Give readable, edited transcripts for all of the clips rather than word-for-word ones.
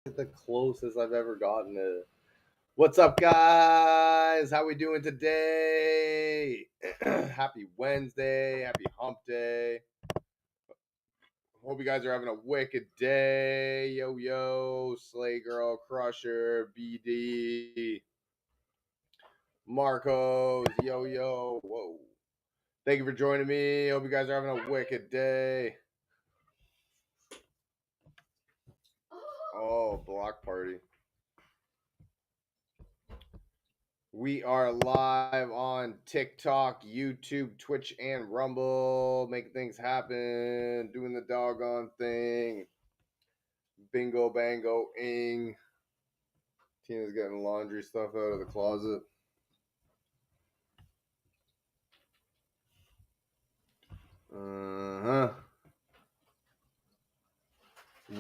The closest I've ever gotten to. What's up, guys? How we doing today? Happy Wednesday. Happy Hump Day. Hope you guys are having a wicked day. Yo, yo, Slay Girl, Crusher, BD, Marcos, yo, yo. Whoa. Thank you for joining me. Hope you guys are having a wicked day. Oh, block party. We are live on TikTok, YouTube, Twitch, and Rumble. Making things happen. Doing the doggone thing. Bingo, bango, ing. Tina's getting laundry stuff out of the closet. Uh-huh.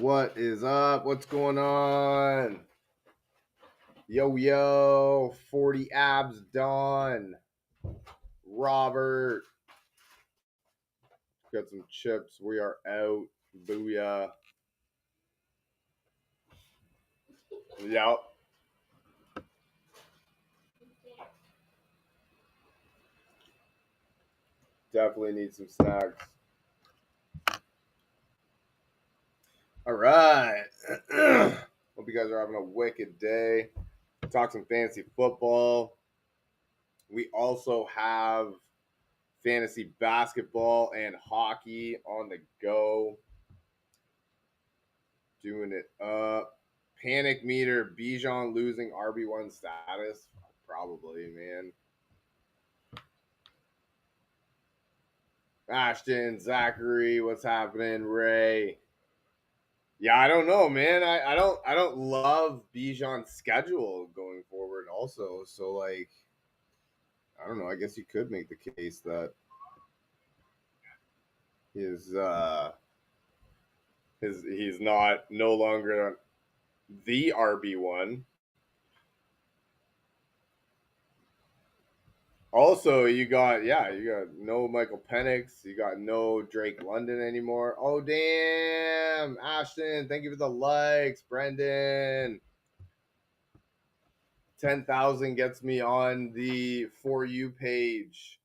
What is up? What's going on? Yo, yo. 40 abs done. Robert. Got some chips. We are out. Booyah. Yep. Definitely need some snacks. All right. Hope you guys are having a wicked day. Talk some fantasy football. We also have fantasy basketball and hockey on the go. Doing it up. Panic meter. Bijan losing RB1 status. Probably, man. Ashton, Zachary, what's happening? Ray. Yeah, I don't know, man. I don't love Bijan's schedule going forward also. So like I don't know, I guess you could make the case that his he's not no longer the RB1. Also, you got no Michael Penix, you got no Drake London anymore. Oh damn, Ashton, thank you for the likes, Brendan. 10,000 gets me on the For You page.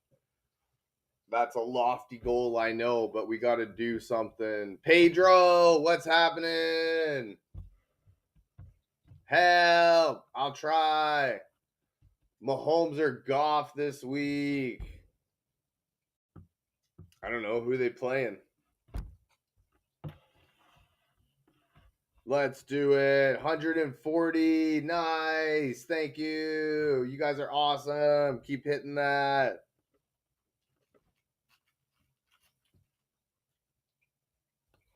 That's a lofty goal, I know, but we got to do something. Pedro, what's happening? Help! I'll try. Mahomes or Goff this week? I don't know. Who are they playing? Let's do it. 140. Nice. Thank you. You guys are awesome. Keep hitting that.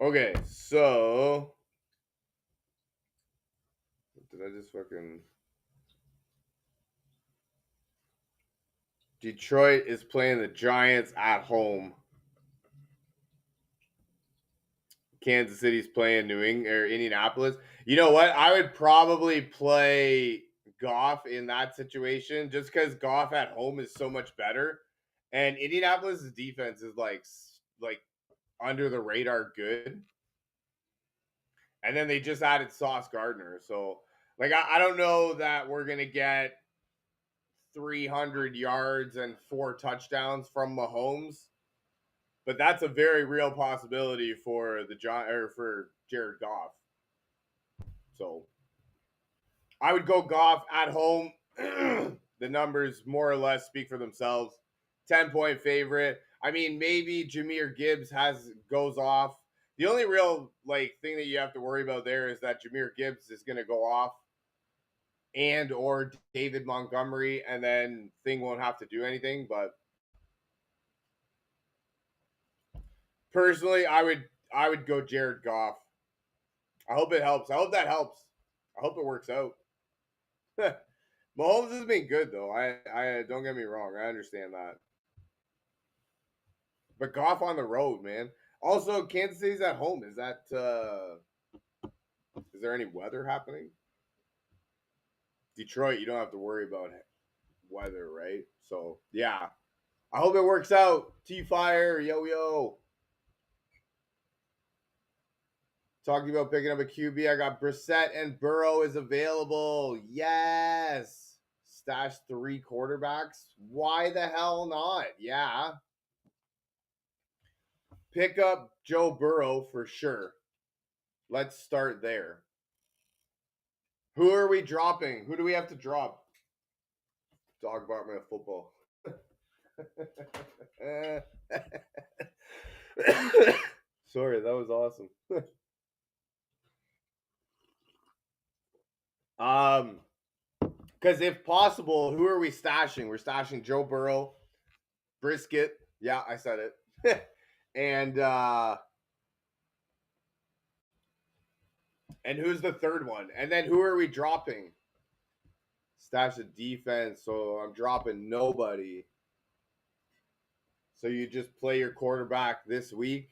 Okay, so did I just fucking Detroit is playing the Giants at home. Kansas City's playing New England or Indianapolis. You know what? I would probably play Goff in that situation just because Goff at home is so much better, and Indianapolis' defense is like under the radar good. And then they just added Sauce Gardner, so like I don't know that we're gonna get 300 yards and 4 touchdowns from Mahomes, but that's a very real possibility for for Jared Goff. So I would go Goff at home. The numbers more or less speak for themselves. 10-point favorite. I mean, maybe Jahmyr Gibbs goes off. The only real thing that you have to worry about there is that Jahmyr Gibbs is going to go off, and or David Montgomery, and then Thing won't have to do anything. But personally, I would go Jared Goff. I hope it helps. I hope that helps. I hope it works out. Mahomes has been good though. I don't get me wrong. I understand that. But Goff on the road, man. Also, Kansas City's at home. Is there any weather happening? Detroit, you don't have to worry about weather, right? So yeah. I hope it works out. T Fire, yo yo. Talking about picking up a QB. I got Brissett and Burrow is available. Yes. Stash 3 quarterbacks. Why the hell not? Yeah. Pick up Joe Burrow for sure. Let's start there. Who are we dropping? Who do we have to drop? Dog Bartman of football. Sorry, that was awesome. Because if possible, who are we stashing? We're stashing Joe Burrow, Brisket. Yeah, I said it. and who's the third one? And then who are we dropping? Stash the defense, so I'm dropping nobody. So you just play your quarterback this week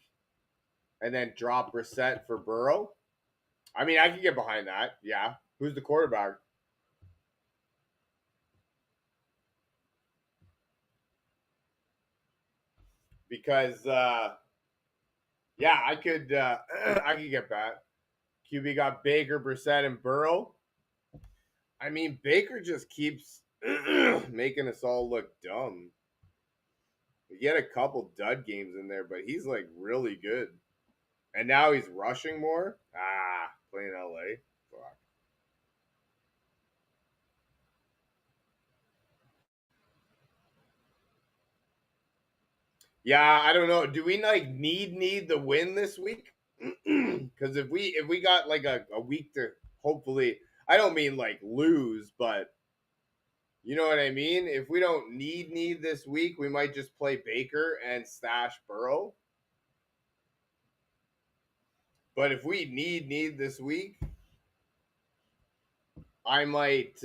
and then drop Brissett for Burrow? I mean, I can get behind that. Yeah. Who's the quarterback? Because yeah, I could get that. QB got Baker, Brissett, and Burrow. I mean, Baker just keeps making us all look dumb. He had a couple dud games in there, but he's like really good. And now he's rushing more. Playing LA. Fuck. Yeah, I don't know. Do we like need the win this week? Because if we got like a week to hopefully, I don't mean like lose, but you know what I mean? If we don't need this week, we might just play Baker and stash Burrow. But if we need this week, I might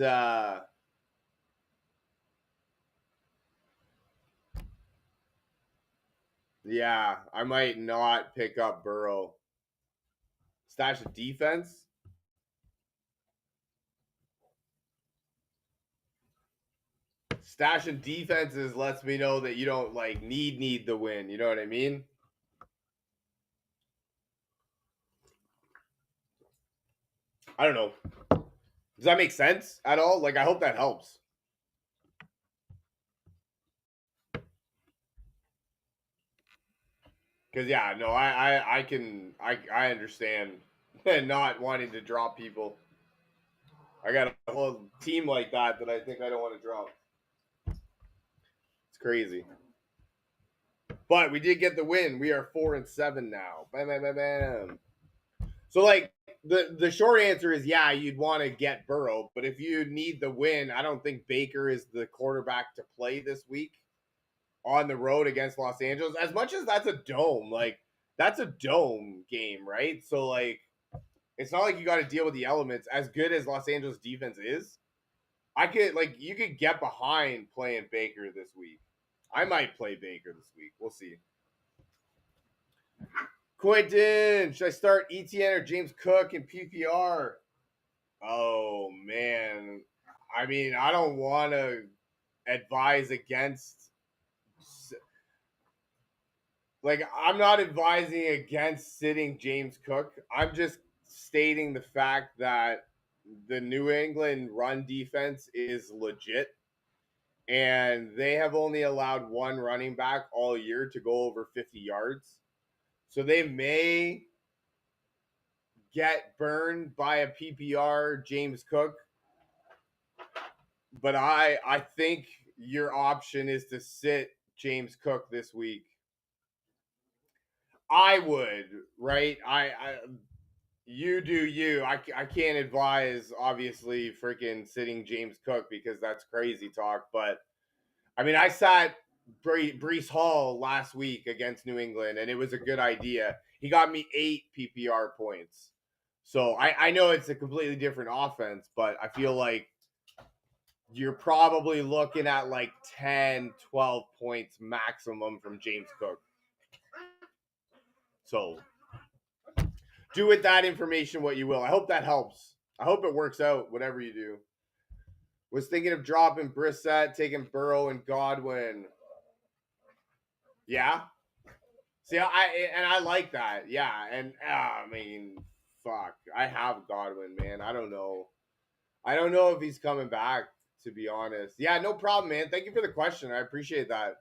yeah, I might not pick up Burrow. Stash a defense. Stashing defenses lets me know that you don't like need the win. You know what I mean? I don't know. Does that make sense at all? Like, I hope that helps. Because yeah, no, I understand not wanting to drop people. I got a whole team like that I think I don't want to drop. It's crazy. But we did get the win. We are 4-7 now. Bam, bam, bam, bam. So like the short answer is yeah, you'd want to get Burrow, but if you need the win, I don't think Baker is the quarterback to play this week on the road against Los Angeles. As much as that's a dome, like that's a dome game, right? So like it's not like you got to deal with the elements. As good as Los Angeles defense is, you could get behind playing Baker this week. I might play Baker this week. We'll see. Quentin, should I start ETN or James Cook in PPR? Oh man, I mean, I don't want to advise against. Like, I'm not advising against sitting James Cook. I'm just stating the fact that the New England run defense is legit, and they have only allowed one running back all year to go over 50 yards. So they may get burned by a PPR James Cook. But I think your option is to sit James Cook this week. I would, right? You do you. I can't advise, obviously, freaking sitting James Cook because that's crazy talk. But I mean, I sat Breece Hall last week against New England, and it was a good idea. He got me 8 PPR points. So I know it's a completely different offense, but I feel like you're probably looking at like 10, 12 points maximum from James Cook. So do with that information what you will. I hope that helps. I hope it works out, whatever you do. Was thinking of dropping Brissett, taking Burrow and Godwin. Yeah. See, I like that. Yeah, and I mean, fuck. I have Godwin, man. I don't know. I don't know if he's coming back, to be honest. Yeah, no problem, man. Thank you for the question. I appreciate that.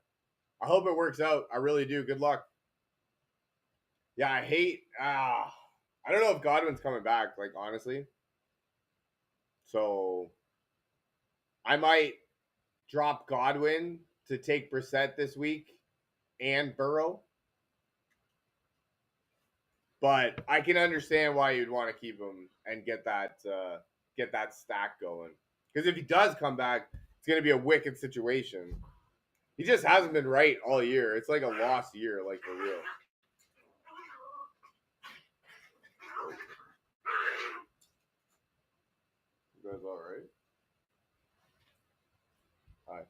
I hope it works out. I really do. Good luck. Yeah, I don't know if Godwin's coming back, like honestly. So I might drop Godwin to take Brissett this week and Burrow. But I can understand why you'd want to keep him and get that stack going. Because if he does come back, it's going to be a wicked situation. He just hasn't been right all year. It's like a lost year, like for real. You guys all right? Hi.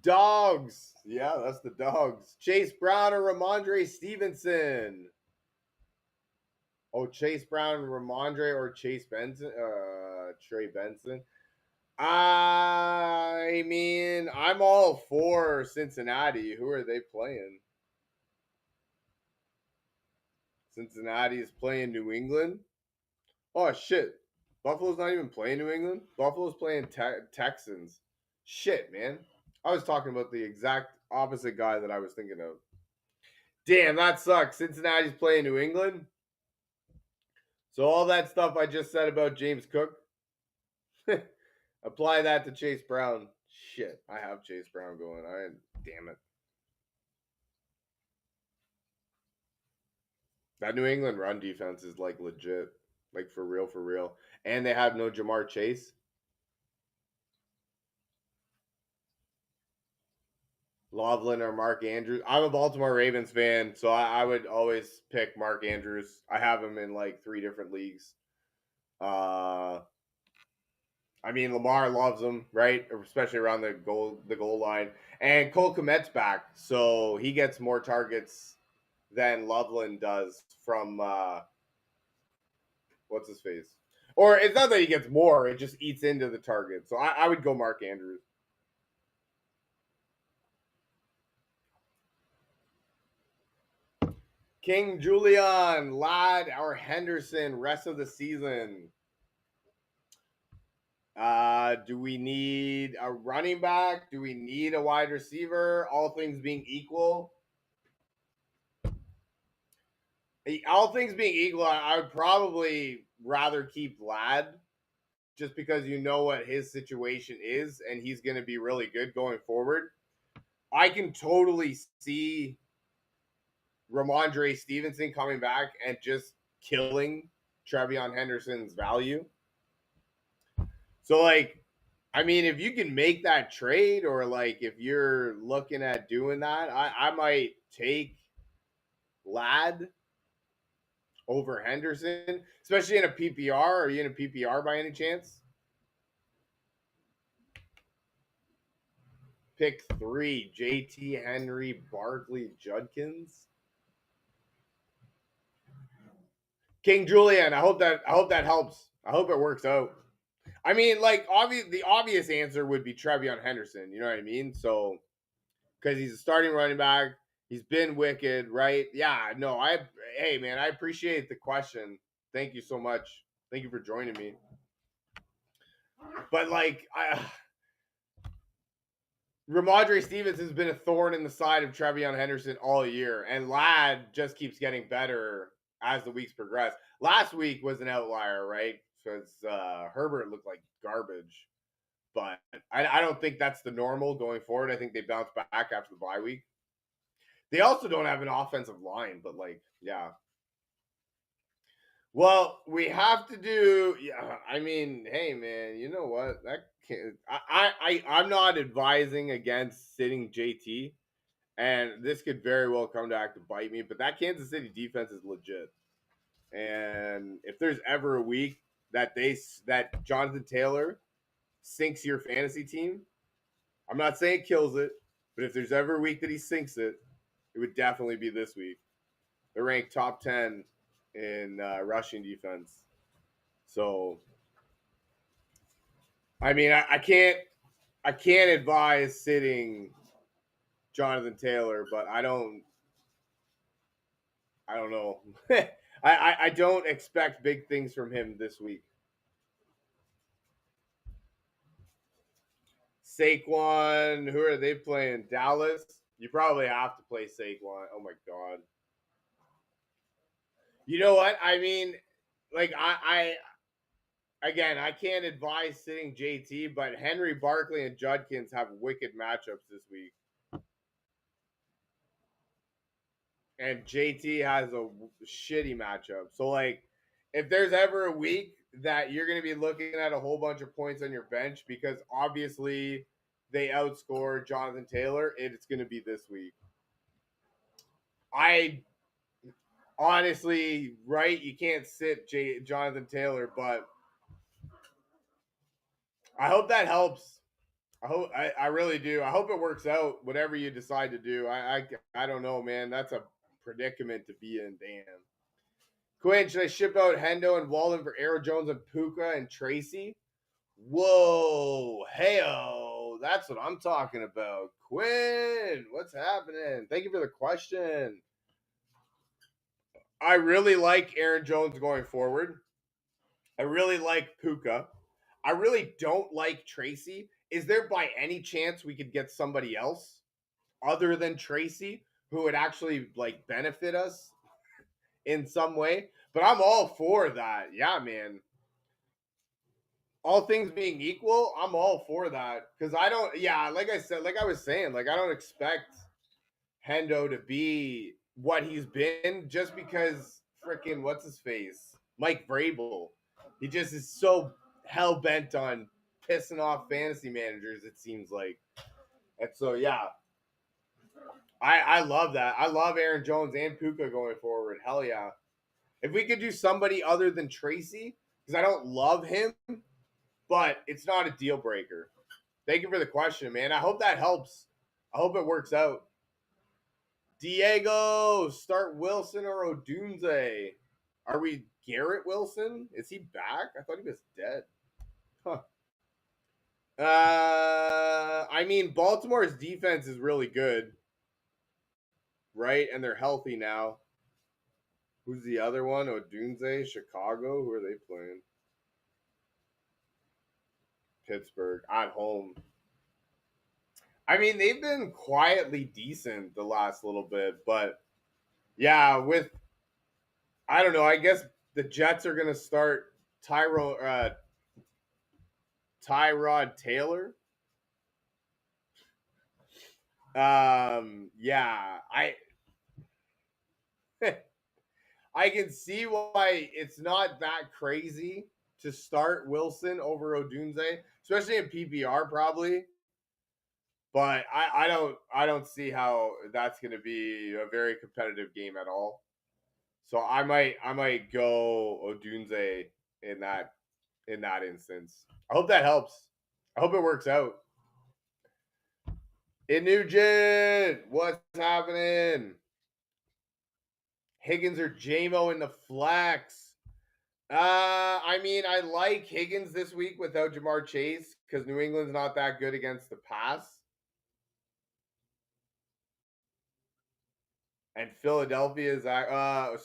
Dogs. Yeah, that's the dogs. Chase Brown or Ramondre Stevenson? Oh, Chase Brown, Ramondre, or Chase Benson? Trey Benson. I mean, I'm all for Cincinnati. Who are they playing? Cincinnati is playing New England. Oh shit! Buffalo's not even playing New England. Buffalo's playing Texans. Shit, man. I was talking about the exact opposite guy that I was thinking of. Damn, that sucks. Cincinnati's playing New England. So all that stuff I just said about James Cook, apply that to Chase Brown. Shit, I have Chase Brown going. Damn it. That New England run defense is like legit, like for real, for real. And they have no Jamar Chase. Loveland or Mark Andrews. I'm a Baltimore Ravens fan, so I would always pick Mark Andrews. I have him in like 3 different leagues. I mean, Lamar loves him, right? Especially around the goal line. And Cole Kmet's back, so he gets more targets than Loveland does from what's his face? Or it's not that he gets more; it just eats into the target. So I would go Mark Andrews. King Julian, Ladd, or Henderson, rest of the season. Do we need a running back? Do we need a wide receiver? All things being equal. All things being equal, I would probably rather keep Ladd just because you know what his situation is and he's going to be really good going forward. I can totally see Ramondre Stevenson coming back and just killing Trevion Henderson's value. So, like, I mean, if you can make that trade or, like, if you're looking at doing that, I might take Ladd over Henderson, especially in a PPR. Are you in a PPR by any chance? Pick 3, JT Henry, Barkley, Judkins. King Julian, I hope that helps. I hope it works out. I mean, like, the obvious answer would be Trevion Henderson. You know what I mean? So, because he's a starting running back, he's been wicked, right? Yeah, no, hey man, I appreciate the question. Thank you so much. Thank you for joining me. But like, Ramondre Stevens has been a thorn in the side of Trevion Henderson all year, and Ladd just keeps getting better as the weeks progress. Last week was an outlier, right? Because Herbert looked like garbage. But I don't think that's the normal going forward. I think they bounce back after the bye week. They also don't have an offensive line, but like, yeah. Well, we have to do. Yeah, I mean, hey, man, you know what? That can't. I'm not advising against sitting JT, and this could very well come back to bite me. But that Kansas City defense is legit, and if there's ever a week that Jonathan Taylor sinks your fantasy team, I'm not saying kills it, but if there's ever a week that he sinks it, it would definitely be this week. They're ranked top 10 in rushing defense. So, I mean, I can't advise sitting Jonathan Taylor, but I don't know. I don't expect big things from him this week. Saquon, who are they playing? Dallas. You probably have to play Saquon. Oh my god. You know what? I mean, like again, I can't advise sitting JT, but Henry Barkley and Judkins have wicked matchups this week. And JT has a shitty matchup. So, like, if there's ever a week that you're going to be looking at a whole bunch of points on your bench because obviously they outscore Jonathan Taylor, it's going to be this week. I honestly, right, you can't sit Jonathan Taylor, but I hope that helps. I really do. I hope it works out. Whatever you decide to do, I don't know, man. That's a predicament to be in. Damn. Quinn, should I ship out Hendo and Walden for Aero Jones and Puka and Tracy? Whoa, heyo, that's what I'm talking about. Quinn, what's happening? Thank you for the question. I really like Aaron Jones going forward. I really like Puka. I really don't like Tracy. Is there by any chance we could get somebody else other than Tracy who would actually like benefit us in some way? But I'm all for that. Yeah, man. All things being equal, I'm all for that. Because I don't, yeah, like I said, like I was saying, like I don't expect Hendo to be what he's been just because freaking what's his face? Mike Vrabel. He just is so hell bent on pissing off fantasy managers, it seems like. And so yeah, I love that. I love Aaron Jones and Puka going forward. Hell yeah. If we could do somebody other than Tracy, because I don't love him, but it's not a deal breaker. Thank you for the question, man. I hope that helps. I hope it works out. Diego, start Wilson or Odunze. Are we Garrett Wilson? Is he back? I thought he was dead. Huh. I mean, Baltimore's defense is really good, right? And they're healthy now. Who's the other one? Odunze, Chicago. Who are they playing? Pittsburgh at home. I mean, they've been quietly decent the last little bit, but yeah, with I don't know. I guess the Jets are going to start Tyrod Taylor. Yeah, I can see why it's not that crazy to start Wilson over Odunze, especially in PPR probably. But I don't see how that's going to be a very competitive game at all. So I might go Odunze in that instance. I hope that helps. I hope it works out. In Nugent, what's happening? Higgins or JMO in the flex? I mean, I like Higgins this week without Jamar Chase because New England's not that good against the pass. And Philadelphia is but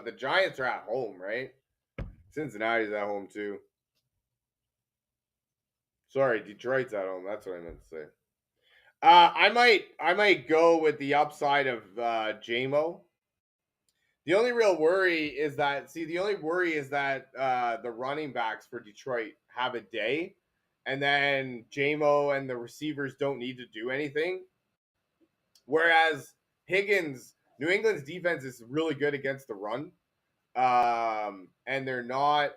the Giants are at home, right? Cincinnati's at home too. Sorry, Detroit's at home. That's what I meant to say. I might go with the upside of JMO. The only worry is that the running backs for Detroit have a day, and then JMO and the receivers don't need to do anything. Whereas Higgins, New England's defense is really good against the run, and they're not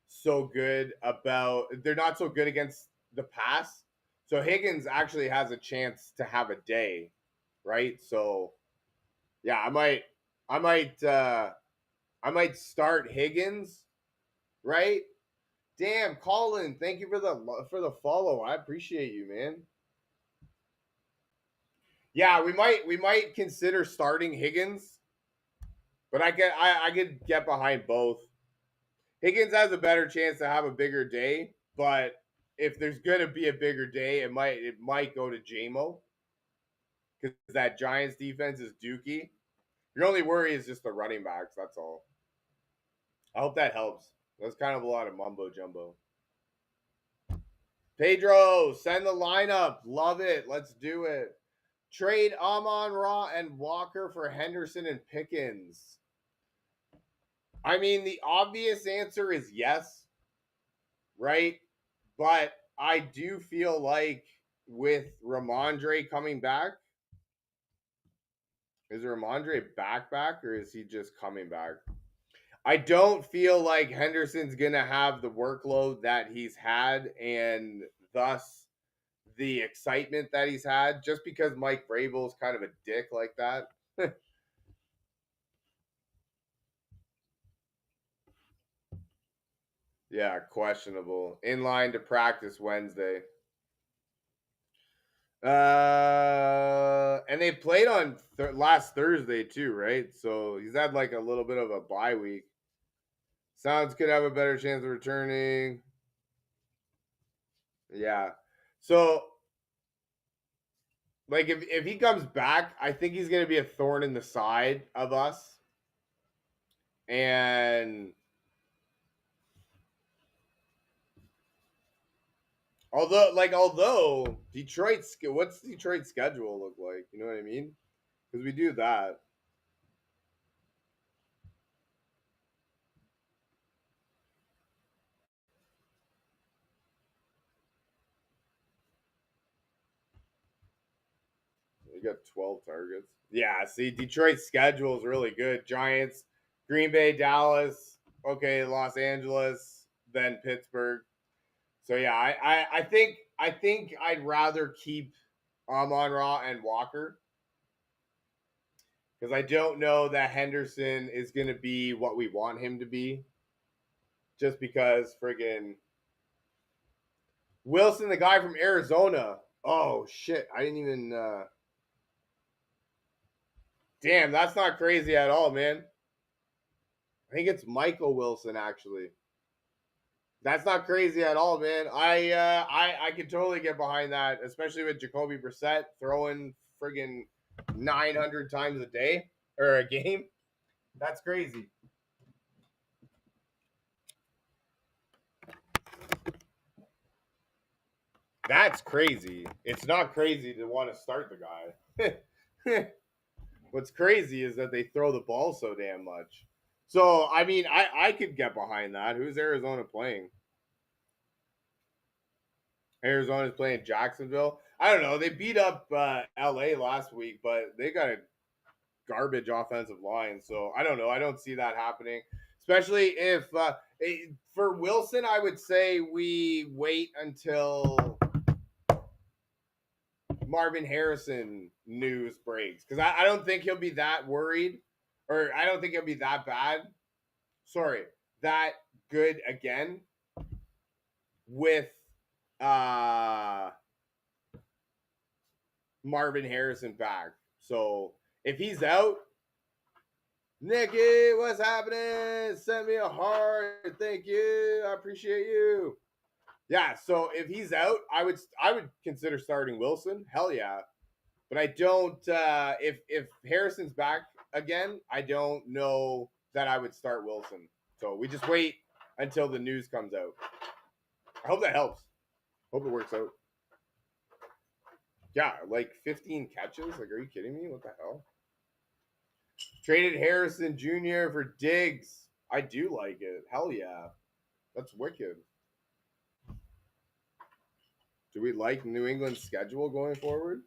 so good against the pass. So Higgins actually has a chance to have a day, right? So yeah, I might start Higgins, right? Damn, Colin, thank you for the follow. I appreciate you, man. Yeah, we might consider starting Higgins, but I could get behind both. Higgins has a better chance to have a bigger day, but if there's gonna be a bigger day, it might go to JMO because that Giants defense is dookie. Your only worry is just the running backs. That's all. I hope that helps. That's kind of a lot of mumbo jumbo. Pedro, send the lineup. Love it. Let's do it. Trade Amon Ra and Walker for Henderson and Pickens. I mean, the obvious answer is yes, right? But I do feel like with Ramondre coming back, is Ramondre back or is he just coming back? I don't feel like Henderson's going to have the workload that he's had and thus the excitement that he's had just because Mike Vrabel's kind of a dick like that. Yeah, questionable. In line to practice Wednesday. And they played on last Thursday too, right? So he's had like a little bit of a bye week. Sounds could have a better chance of returning. Yeah. So like if he comes back, I think he's gonna be a thorn in the side of us. And although Detroit's what's Detroit's schedule look like? You know what I mean? Because we do that. They got 12 targets. Yeah, see, Detroit's schedule is really good. Giants, Green Bay, Dallas, okay, Los Angeles, then Pittsburgh. So yeah, I think I'd rather keep Amon Ra and Walker because I don't know that Henderson is going to be what we want him to be. Just because friggin' Wilson, the guy from Arizona. Oh shit, I didn't even. Damn, that's not crazy at all, man. I think it's Michael Wilson actually. That's not crazy at all, man. I could totally get behind that, especially with Jacoby Brissett throwing friggin' 900 times a day or a game. That's crazy. That's crazy. It's not crazy to want to start the guy. What's crazy is that they throw the ball so damn much. So I mean, I could get behind that. Who's Arizona playing? Arizona's playing Jacksonville. I don't know. They beat up LA last week, but they got a garbage offensive line. So I don't know. I don't see that happening, especially if for Wilson, I would say we wait until Marvin Harrison news breaks because I don't think he'll be that worried, or I don't think he'll be that bad. Sorry, that good again with uh Marvin Harrison back. So if he's out, Nikki, what's happening? Send me a heart. Thank you. I appreciate you. Yeah, so if he's out, I would consider starting Wilson. Hell yeah. But I don't if Harrison's back again, I don't know that I would start Wilson. So we just wait until the news comes out. I hope that helps. Hope it works out. Yeah, like 15 catches? Like, are you kidding me? What the hell? Traded Harrison Jr. for Diggs. I do like it. Hell yeah. That's wicked. Do we like New England's schedule going forward?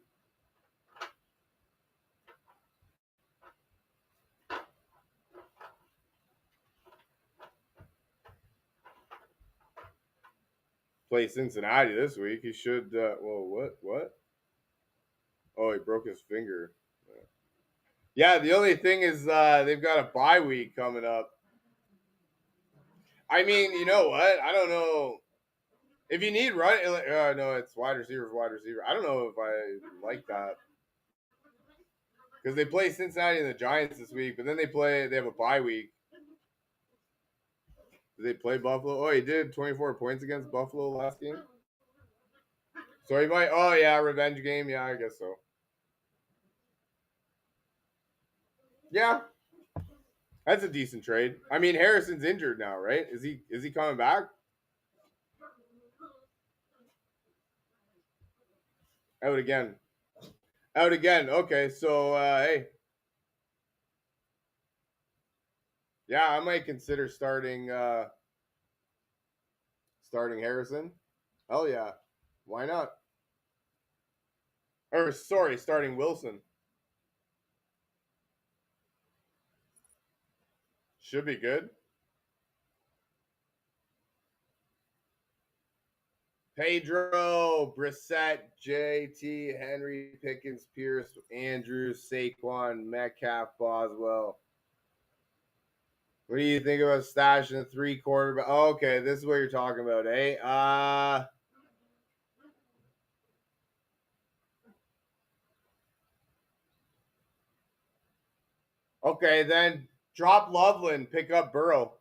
Play Cincinnati this week. He should. What? Oh, he broke his finger. Yeah, the only thing is they've got a bye week coming up. I mean, you know what? I don't know. If you need run, no, it's wide receiver, wide receiver. I don't know if I like that because they play Cincinnati and the Giants this week, but then they have a bye week. Did they play Buffalo? Oh, he did 24 points against Buffalo last game. So he might. Oh yeah, revenge game. Yeah, I guess so. Yeah, that's a decent trade. I mean, Harrison's injured now, right? Is he coming back? Out again. Out again. Okay, so hey, yeah, I might consider starting Harrison. Hell yeah. Why not? Or sorry, starting Wilson. Should be good. Pedro, Brissett, JT, Henry, Pickens, Pierce, Andrews, Saquon, Metcalf, Boswell. What do you think about stashing 3 quarterback? Oh, okay, this is what you're talking about, eh? Okay, then drop Loveland, pick up Burrow.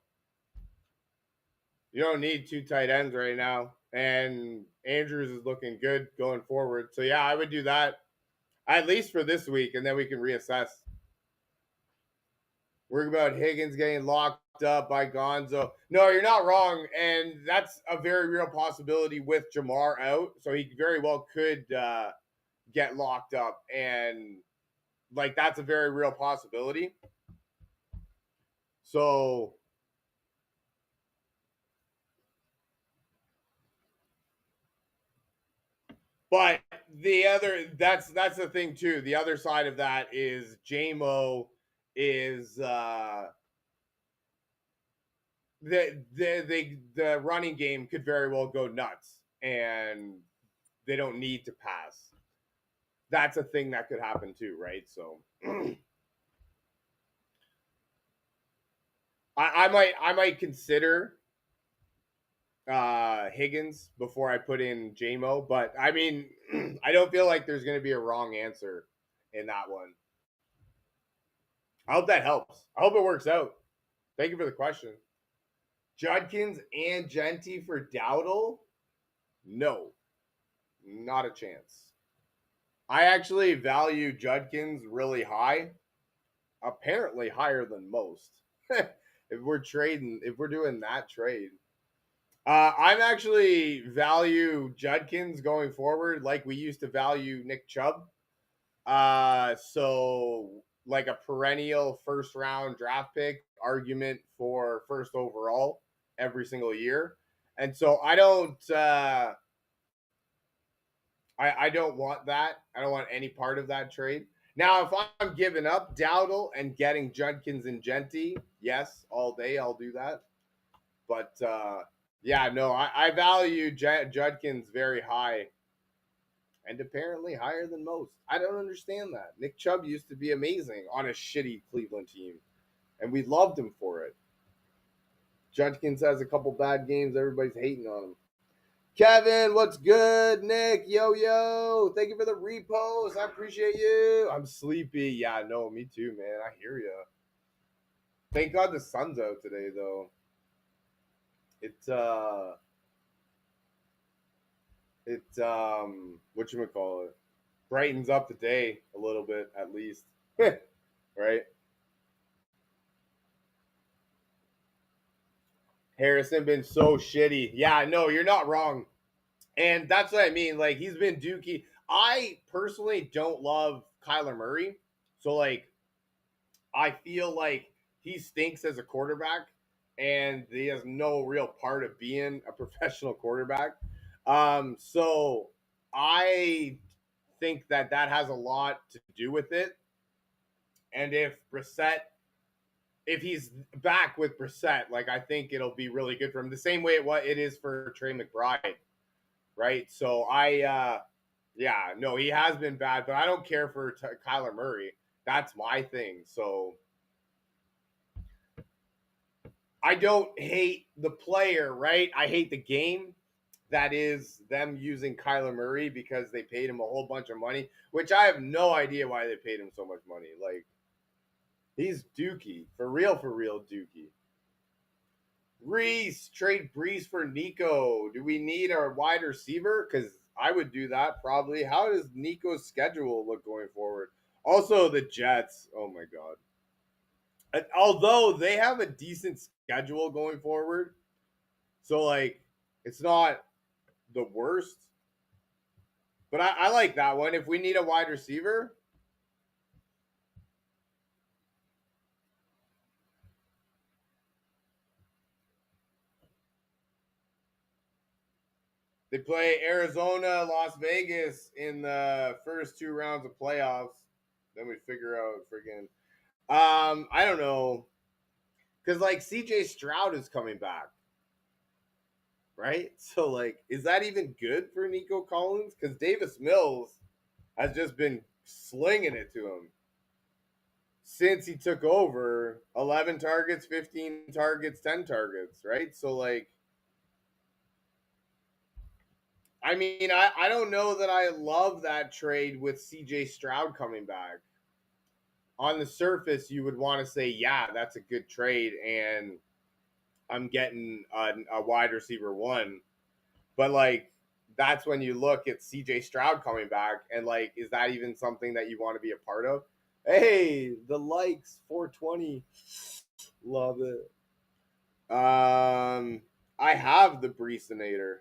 You don't need 2 tight ends right now, and Andrews is looking good going forward. So yeah, I would do that at least for this week, and then we can reassess. Worry about Higgins getting locked up by Gonzo. No, you're not wrong, and that's a very real possibility with Jamar out. So he very well could get locked up, and like that's a very real possibility. So, but that's the thing too. The other side of that is JMO is the running game could very well go nuts, and they don't need to pass. That's a thing that could happen too, right? So I might consider Higgins before I put in JMO, but I mean I don't feel like there's going to be a wrong answer in that one. I hope that helps. I hope it works out. Thank you for the question. Judkins and Genty for Dowdle? No, not a chance. I actually value Judkins really high, apparently higher than most. If we're doing that trade, I'm actually value Judkins going forward like we used to value Nick Chubb. So like a perennial first round draft pick argument for first overall every single year. And so I don't want that. I don't want any part of that trade. Now, if I'm giving up Dowdle and getting Judkins and Genty, yes, all day I'll do that. But yeah, no, I value Judkins very high, and apparently higher than most. I don't understand that. Nick Chubb used to be amazing on a shitty Cleveland team, and we loved him for it. Judkins has a couple bad games. Everybody's hating on him. Kevin, what's good? Nick, yo, yo. Thank you for the repost. I appreciate you. I'm sleepy. Yeah, no, me too, man. I hear you. Thank God the sun's out today, though. It, whatchamacallit, brightens up the day a little bit, at least. Right? Harrison been so shitty. Yeah, no, you're not wrong. And that's what I mean. Like, he's been dookie. I personally don't love Kyler Murray. So, like, I feel like he stinks as a quarterback, and he has no real part of being a professional quarterback. So I think that has a lot to do with it. And if he's back with Brissett, like I think it'll be really good for him. The same way what it is for Trey McBride, right? So yeah, no, he has been bad, but I don't care for Kyler Murray. That's my thing. So I don't hate the player, right? I hate the game. That is them using Kyler Murray because they paid him a whole bunch of money, which I have no idea why they paid him so much money. Like, he's dookie. For real dookie. Reese, trade Brees for Nico. Do we need a wide receiver? Because I would do that probably. How does Nico's schedule look going forward? Also, the Jets. Oh my God. Although they have a decent schedule going forward, so like it's not the worst. But I like that one. If we need a wide receiver, they play Arizona, Las Vegas in the first two rounds of playoffs. Then we figure out freaking. I don't know, because like CJ Stroud is coming back, right? So like, is that even good for Nico Collins? Because Davis Mills has just been slinging it to him since he took over. 11 targets, 15 targets, 10 targets, right? So like, I mean, I don't know that I love that trade with CJ Stroud coming back. On the surface, you would want to say, yeah, that's a good trade, and I'm getting a wide receiver one. But like, that's when you look at CJ Stroud coming back, and like, is that even something that you want to be a part of? Hey, the likes 420, love it. I have the Breesinator.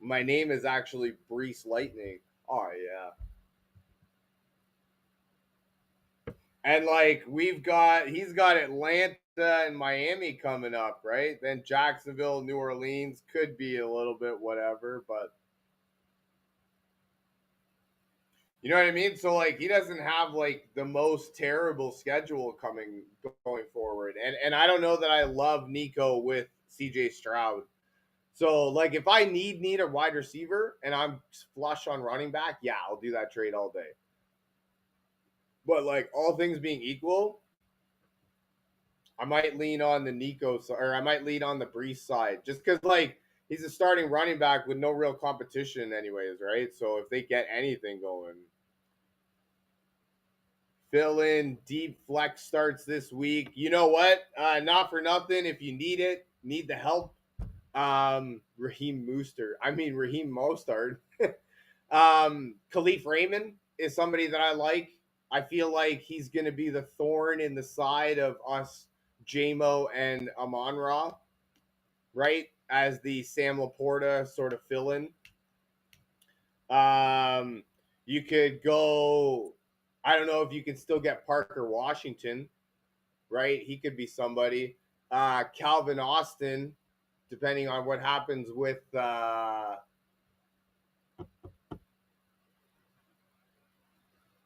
My name is actually Brees Lightning. Oh yeah. And like he's got Atlanta and Miami coming up, right? Then Jacksonville, New Orleans could be a little bit whatever, but you know what I mean? So like he doesn't have like the most terrible schedule going forward. And I don't know that I love Nico with CJ Stroud. So like if I need a wide receiver and I'm flush on running back, yeah, I'll do that trade all day. But like all things being equal, I might lean on the Nico or I might lean on the Brees side just because like he's a starting running back with no real competition, anyways, right? So if they get anything going, fill in deep flex starts this week. You know what? Not for nothing. If you need it, need the help. Raheem Mostard. Khalif Raymond is somebody that I like. I feel like he's going to be the thorn in the side of us, JMO and Amon Ra, right? As the Sam Laporta sort of fill in. Um, you could go, I don't know if you can still get Parker Washington, right? He could be somebody. Calvin Austin, depending on what happens with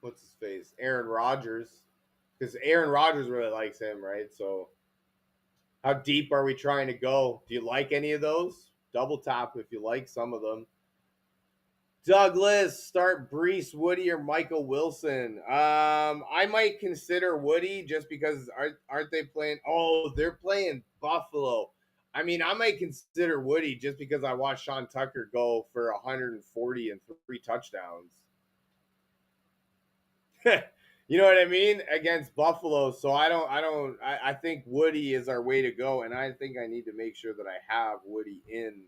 what's his face, Aaron Rodgers, because Aaron Rodgers really likes him, right? So, how deep are we trying to go? Do you like any of those? Double tap if you like some of them. Douglas, start Brees, Woody, or Michael Wilson. I might consider Woody just because aren't they playing? Oh, they're playing Buffalo. I mean, I might consider Woody just because I watched Sean Tucker go for 140 and 3 touchdowns. You know what I mean? Against Buffalo. So I think Woody is our way to go. And I think I need to make sure that I have Woody in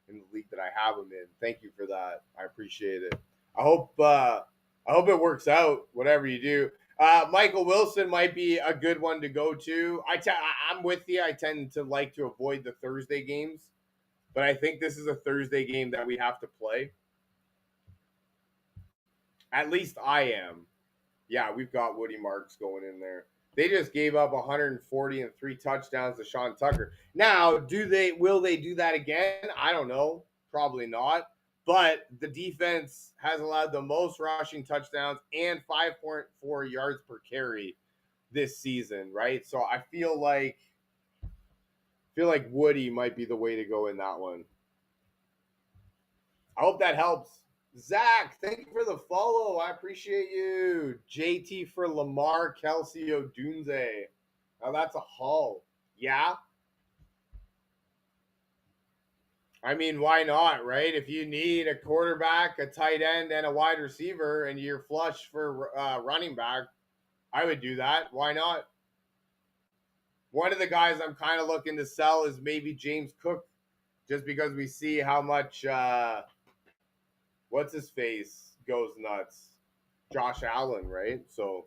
the league that I have him in. Thank you for that. I appreciate it. I hope it works out, whatever you do. Michael Wilson might be a good one to go to. I'm with you. I tend to like to avoid the Thursday games, but I think this is a Thursday game that we have to play. At least I am. Yeah, we've got Woody Marks going in there. They just gave up 140 and 3 touchdowns to Sean Tucker. Now, will they do that again? I don't know. Probably not. But the defense has allowed the most rushing touchdowns and 5.4 yards per carry this season, right? So I feel like Woody might be the way to go in that one. I hope that helps. Zach, thank you for the follow. I appreciate you. JT for Lamar, Kelsey Odunze. Now that's a haul. Yeah. I mean, why not, right? If you need a quarterback, a tight end, and a wide receiver, and you're flush for running back, I would do that. Why not? One of the guys I'm kind of looking to sell is maybe James Cook, just because we see how much what's his face goes nuts. Josh Allen, right? So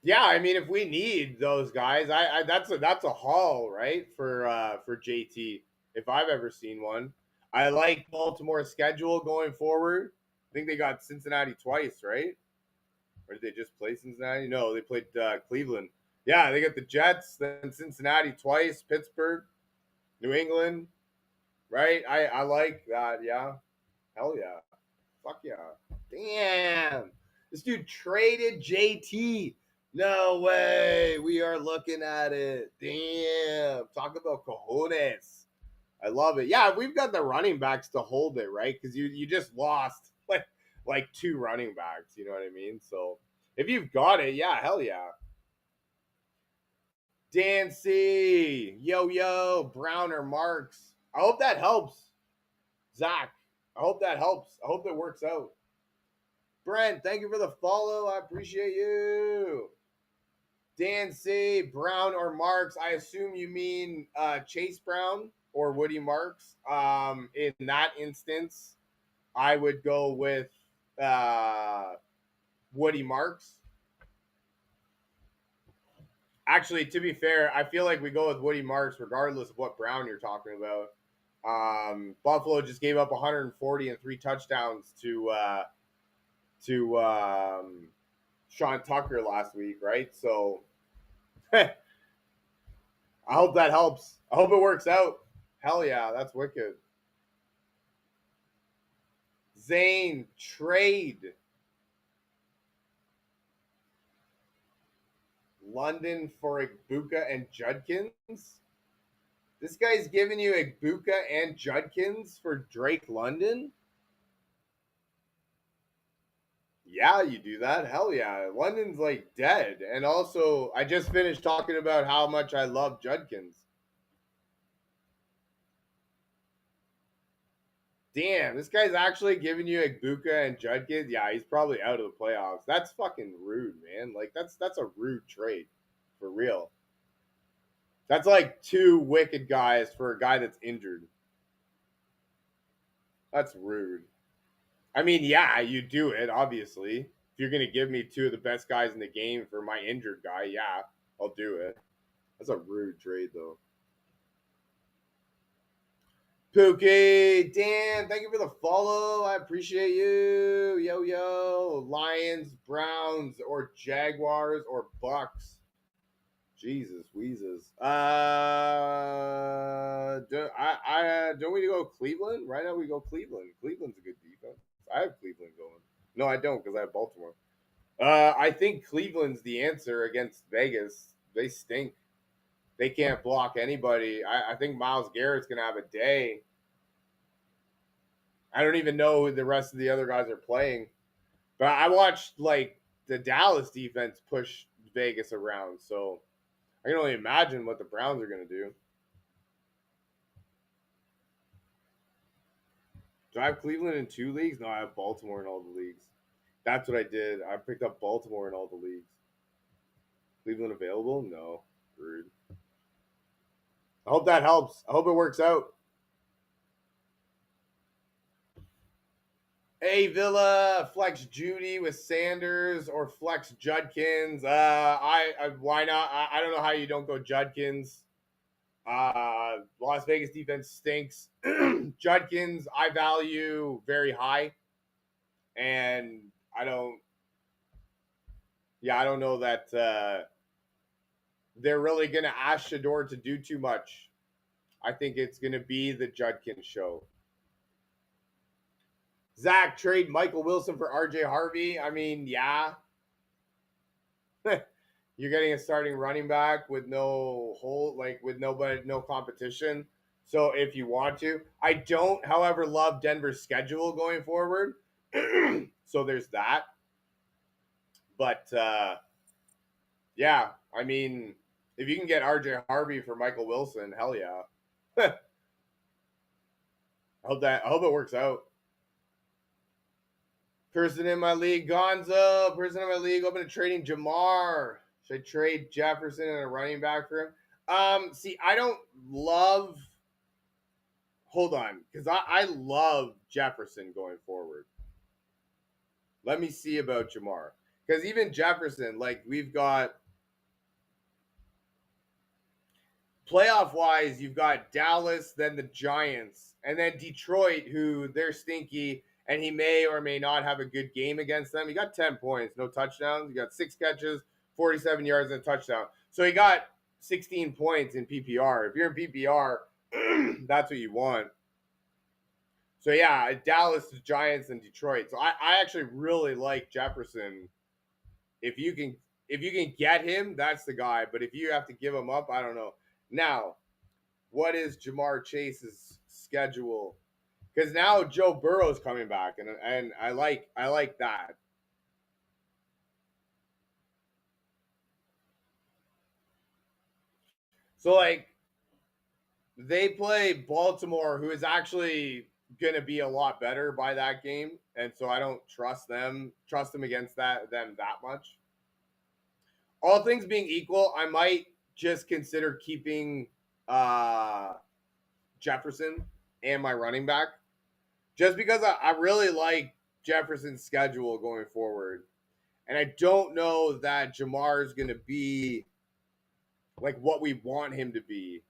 Yeah, I mean, if we need those guys, that's a haul, right? For JT, if I've ever seen one. I like Baltimore's schedule going forward. I think they got Cincinnati twice, right? Or did they just play Cincinnati? No, they played Cleveland. Yeah, they got the Jets, then Cincinnati twice, Pittsburgh, New England, right? I like that. Yeah, hell yeah, fuck yeah, damn. This dude traded JT. No way. We are looking at it. Damn. Talk about cojones. I love it. Yeah, we've got the running backs to hold it, right? Because you just lost like two running backs. You know what I mean? So if you've got it, yeah, hell yeah. Dancy, yo yo, Brown or Marks. I hope that helps, Zach. I hope that helps. I hope it works out. Brent, thank you for the follow. I appreciate you. Dan C, Brown or Marks. I assume you mean Chase Brown or Woody Marks. In that instance, I would go with Woody Marks. Actually, to be fair, I feel like we go with Woody Marks regardless of what Brown you're talking about. Buffalo just gave up 140 and 3 touchdowns to Sean Tucker last week, right? So I hope that helps. I hope it works out. Hell yeah, that's wicked. Zane, trade. London for Igbuka and Judkins. This guy's giving you Igbuka and Judkins for Drake London? Yeah, you do that. Hell yeah. London's like dead. And also, I just finished talking about how much I love Judkins. Damn, this guy's actually giving you Igbuka and Judkins. Yeah, he's probably out of the playoffs. That's fucking rude, man. Like that's a rude trade, for real. That's like two wicked guys for a guy that's injured. That's rude. I mean, yeah, you do it obviously. If you're gonna give me two of the best guys in the game for my injured guy, yeah, I'll do it. That's a rude trade, though. Pookie, Dan, thank you for the follow. I appreciate you. Yo, yo. Lions, Browns, or Jaguars, or Bucks. Jesus, Wheezes. Don't we go Cleveland? Right now we go Cleveland. Cleveland's a good defense. I have Cleveland going. No, I don't because I have Baltimore. I think Cleveland's the answer against Vegas. They stink. They can't block anybody. I think Myles Garrett's gonna have a day. I don't even know who the rest of the other guys are playing. But I watched like the Dallas defense push Vegas around, so I can only imagine what the Browns are gonna do. Do I have Cleveland in 2 leagues? No, I have Baltimore in all the leagues. That's what I did. I picked up Baltimore in all the leagues. Cleveland available? No. Rude. I hope that helps. I hope it works out. Hey Villa, flex Judy with Sanders or flex Judkins. I why not? I don't know how you don't go Judkins. Las Vegas defense stinks. Judkins, I value very high, and I don't. Yeah, I don't know that they're really gonna ask Shador to do too much. I think it's gonna be the Judkins show. Zach, trade Michael Wilson for RJ Harvey. I mean, yeah. You're getting a starting running back with no hold, like with nobody, no competition. So if you want to, I don't, however, love Denver's schedule going forward. So there's that. But yeah, I mean, if you can get RJ Harvey for Michael Wilson, hell yeah. I hope it works out. Person in my league, Gonzo. Person in my league, open to trading Jamar. Should I trade Jefferson and a running back for him? See, I don't love. Hold on, because I love Jefferson going forward. Let me see about Jamar. Because even Jefferson, like we've got playoff wise, you've got Dallas, then the Giants, and then Detroit, who they're stinky, and he may or may not have a good game against them. He got 10 points, no touchdowns. He got 6 catches, 47 yards, and a touchdown. So he got 16 points in PPR. If you're in PPR, that's what you want. So yeah, Dallas, the Giants, and Detroit. So I actually really like Jefferson. If you can get him, that's the guy. But if you have to give him up, I don't know. Now, what is Jamar Chase's schedule? Because now Joe Burrow's coming back, and I like that. So like they play Baltimore, who is actually going to be a lot better by that game, and so I don't trust them against them that much. All things being equal, I might just consider keeping uh, Jefferson and my running back just because I really like Jefferson's schedule going forward. And I don't know that Jamar is going to be like what we want him to be.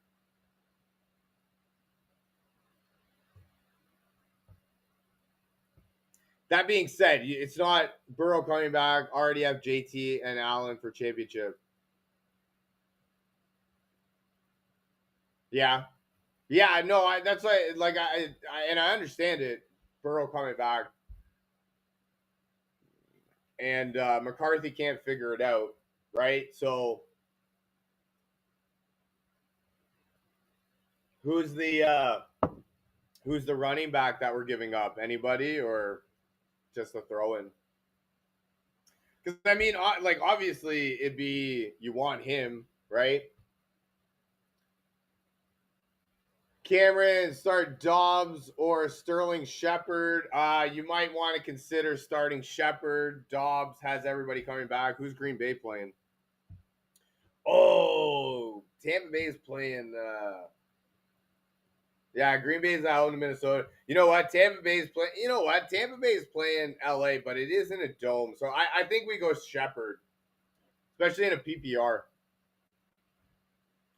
That being said, it's not Burrow coming back. Already have JT and Allen for championship. Yeah, yeah. No, that's like and I understand it. Burrow coming back, and McCarthy can't figure it out, right? So who's the uh, who's the running back that we're giving up? Anybody or just a throw in? Because I mean, like obviously it'd be you want him, right? Cameron, start Dobbs or Sterling Shepard. You might want to consider starting Shepard. Dobbs has everybody coming back. Who's Green Bay playing? Oh, Tampa Bay is playing. Yeah, Green Bay is out in Minnesota. You know what? Tampa Bay is playing. You know what? Tampa Bay is playing LA, but it is in a dome. So I think we go Shepard, especially in a PPR.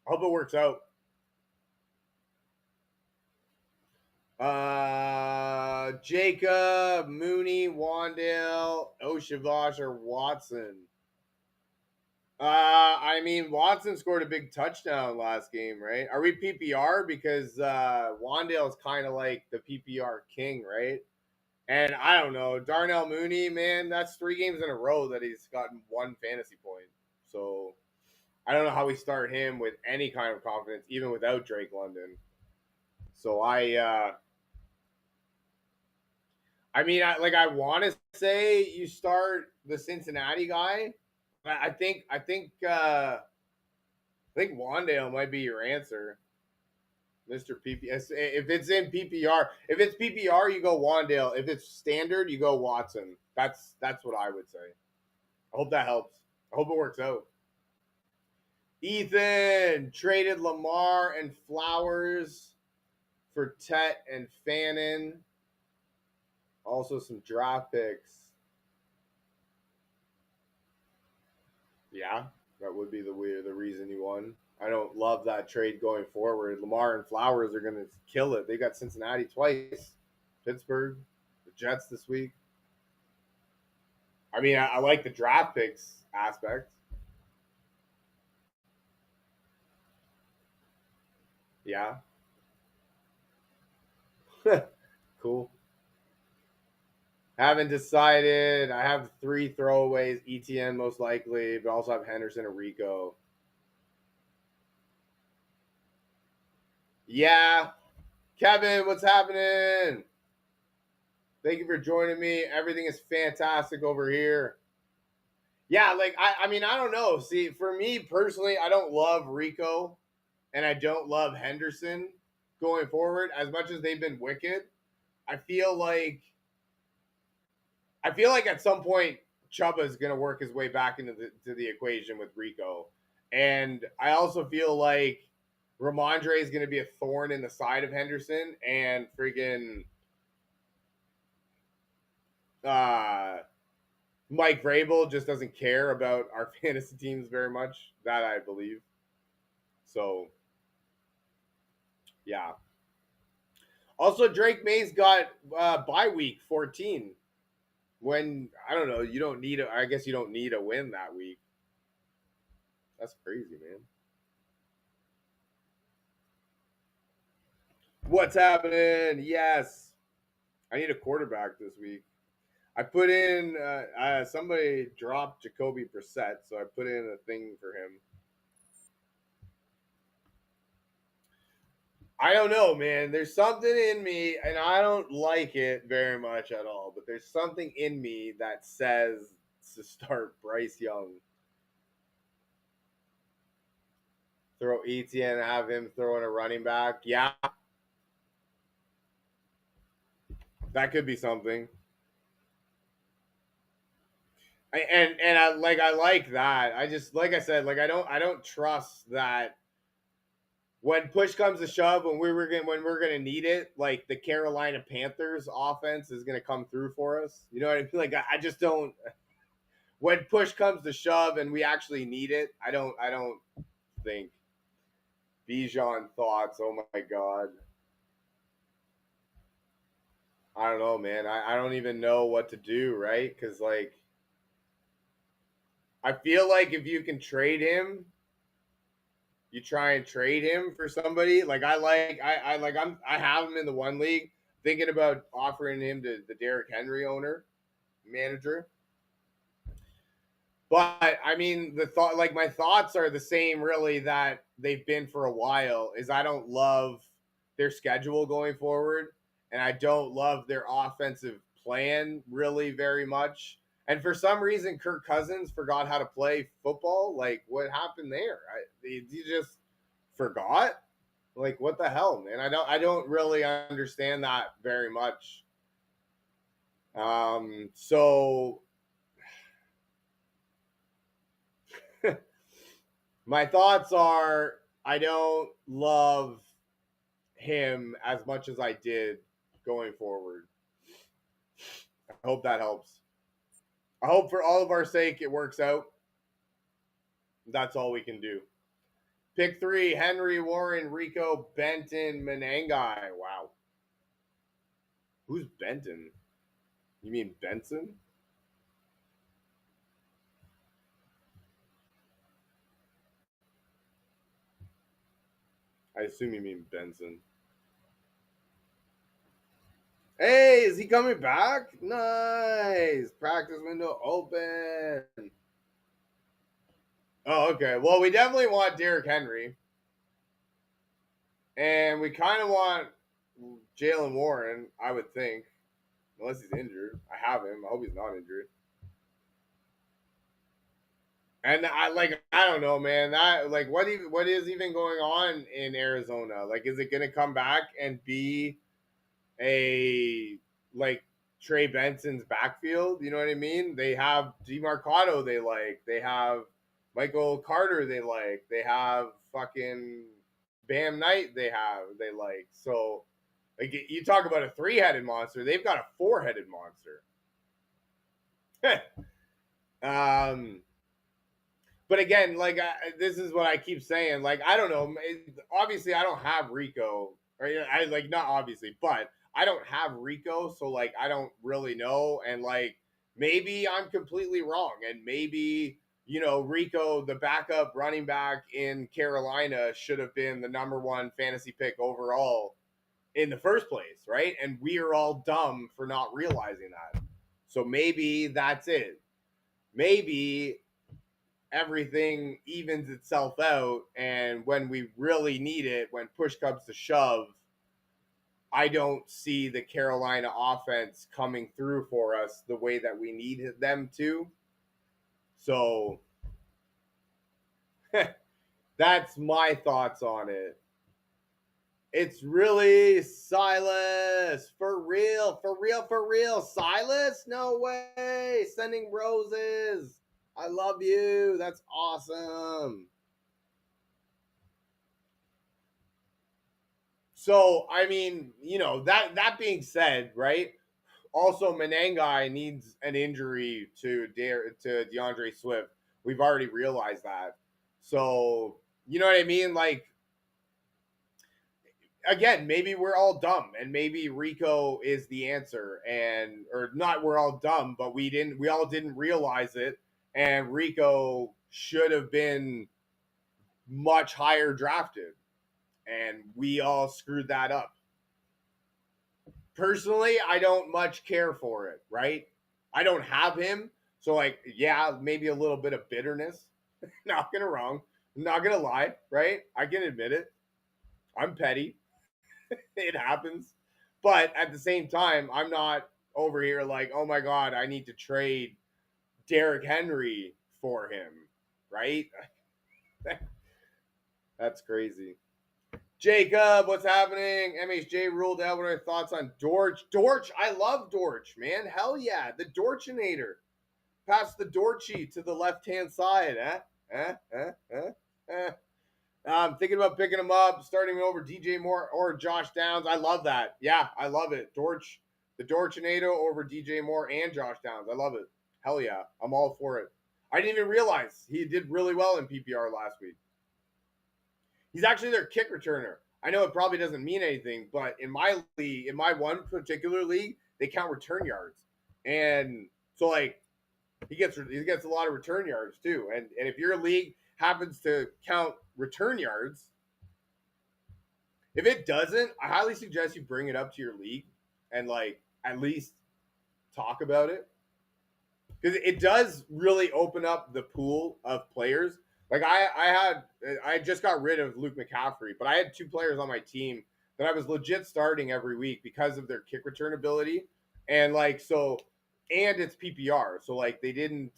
I hope it works out. Jacob, Mooney, Wandale, Oshavash, or Watson. I mean, Watson scored a big touchdown last game, right? Are we PPR? Because Wandale's kind of like the PPR king, right? And I don't know, Darnell Mooney, man, that's 3 games in a row that he's gotten 1 fantasy point. So I don't know how we start him with any kind of confidence, even without Drake London. So I mean, I want to say you start the Cincinnati guy. I think Wandale might be your answer, Mister PPS. If it's in PPR, if it's PPR, you go Wandale. If it's standard, you go Watson. That's what I would say. I hope that helps. I hope it works out. Ethan traded Lamar and Flowers for Tet and Fannin. Also some draft picks. Yeah, that would be the reason you won. I don't love that trade going forward. Lamar and Flowers are going to kill it. They got Cincinnati twice, Pittsburgh, the Jets this week. I mean, I like the draft picks aspect. Yeah. Cool. Haven't decided. I have 3 throwaways. ETN most likely, but also have Henderson and Rico. Yeah. Kevin, what's happening? Thank you for joining me. Everything is fantastic over here. Yeah, like I mean, I don't know. See, for me personally, I don't love Rico and I don't love Henderson going forward as much as they've been wicked. I feel like at some point Chuba is going to work his way back into the equation with Rico, and I also feel like Ramondre is going to be a thorn in the side of Henderson, and freaking Mike Vrabel just doesn't care about our fantasy teams very much. That I believe. So yeah. Also, Drake May's got bye week 14. When I don't know, you don't need. I guess you don't need a win that week. That's crazy, man. What's happening? Yes, I need a quarterback this week. I put in somebody dropped Jacoby Brissett, so I put in a thing for him. I don't know, man. There's something in me, and I don't like it very much at all. But there's something in me that says to start Bryce Young, throw ETN, have him throwing a running back. Yeah, that could be something. I like that. I just like I said, like I don't trust that when push comes to shove, when we're gonna need it, like the Carolina Panthers offense is gonna come through for us. You know what I mean? Like I just don't. When push comes to shove and we actually need it, I don't think. Bijan thoughts. Oh my god. I don't know, man. I don't even know what to do, right? Because like I feel like if you can trade him, you try and trade him for somebody. Like I have him in the one league, thinking about offering him to the Derrick Henry manager. But I mean, the thought, like my thoughts are the same, really, that they've been for a while. Is I don't love their schedule going forward, and I don't love their offensive plan really very much. And for some reason, Kirk Cousins forgot how to play football. Like, what happened there? He just forgot. Like, what the hell, man? I don't really understand that very much. So my thoughts are I don't love him as much as I did going forward. I hope that helps. I hope for all of our sake it works out. That's all we can do. Pick three: Henry, Warren, Rico, Benton, Menengai. Wow. Who's Benton? You mean Benson? I assume you mean Benson. Hey, is he coming back? Nice. Practice window open. Oh, okay. Well, we definitely want Derrick Henry. And we kind of want Jalen Warren, I would think, unless he's injured. I have him. I hope he's not injured. And I don't know, man. That like what is even going on in Arizona? Like, is it gonna come back and be a like Trey Benson's backfield? You know what I mean? They have DeMarcado they like. They have Michael Carter they like. They have fucking Bam Knight they like. So like you talk about a three-headed monster, they've got a four-headed monster. um but again, like this is what I keep saying. Like I don't know. Obviously, I don't have Rico. Or I like not obviously, but I don't have Rico, so like I don't really know. And like maybe I'm completely wrong, and maybe Rico, the backup running back in Carolina, should have been the number one fantasy pick overall in the first place, right? And we are all dumb for not realizing that. So maybe that's it. Maybe everything evens itself out, and when we really need it, when push comes to shove, I don't see the Carolina offense coming through for us the way that we need them to. So that's my thoughts on it. It's really Silas. For real, for real, for real. Silas? No way. Sending roses. I love you. That's awesome. So, I mean, that being said, right? Also, Menengai needs an injury to DeAndre Swift. We've already realized that. So, you know what I mean? Like, again, maybe we're all dumb and maybe Rico is the answer, and or not we're all dumb, but we all didn't realize it, and Rico should have been much higher drafted, and we all screwed that up. Personally, I don't much care for it, right? I don't have him, so like, yeah, maybe a little bit of bitterness. Not gonna wrong, not gonna lie, right? I can admit it. I'm petty. It happens. But at the same time, I'm not over here like, oh my God, I need to trade Derrick Henry for him, right? That's crazy. Jacob, what's happening? MHJ ruled out. What are your thoughts on Dortch? Dortch, I love Dortch, man. Hell yeah. The Dorchinator. Pass the Dorchy to the left-hand side. I'm thinking about picking him up, starting over DJ Moore or Josh Downs. I love that. Yeah, I love it. The Dorchinator over DJ Moore and Josh Downs. I love it. Hell yeah. I'm all for it. I didn't even realize he did really well in PPR last week. He's actually their kick returner. I know it probably doesn't mean anything, but in my league, in my one particular league, they count return yards. And so like he gets a lot of return yards too. And if your league happens to count return yards, if it doesn't, I highly suggest you bring it up to your league and like at least talk about it, because it does really open up the pool of players. Like I just got rid of Luke McCaffrey, but I had 2 players on my team that I was legit starting every week because of their kick return ability, and like so, and it's PPR, so like they didn't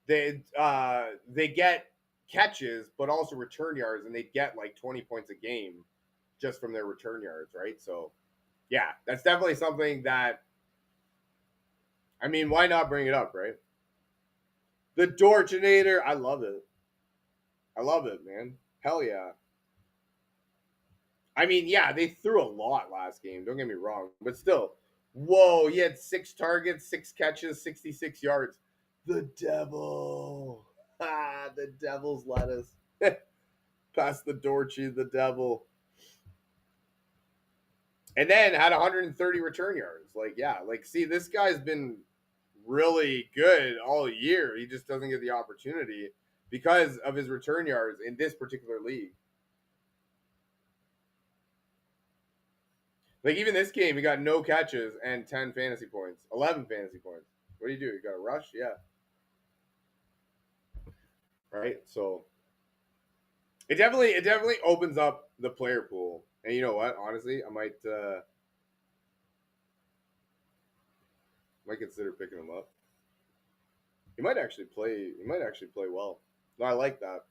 they get catches but also return yards, and they get like 20 points a game just from their return yards, right? So yeah, that's definitely something that, I mean, why not bring it up, right? The Dorchinator, I love it. I love it, man. Hell yeah. I mean, yeah, they threw a lot last game. Don't get me wrong, but still, whoa, he had 6 targets, 6 catches, 66 yards. The devil, the devil's lettuce. Past the Dorchy, the devil, and then had 130 return yards. Like, yeah, like see, this guy's been really good all year. He just doesn't get the opportunity because of his return yards in this particular league. Like even this game, he got no catches and 10 fantasy points, 11 fantasy points. What do you do? You got a rush? Yeah. Right. So it definitely opens up the player pool. And you know what? Honestly, I might consider picking him up. He might actually play. He might actually play well. No, I like that.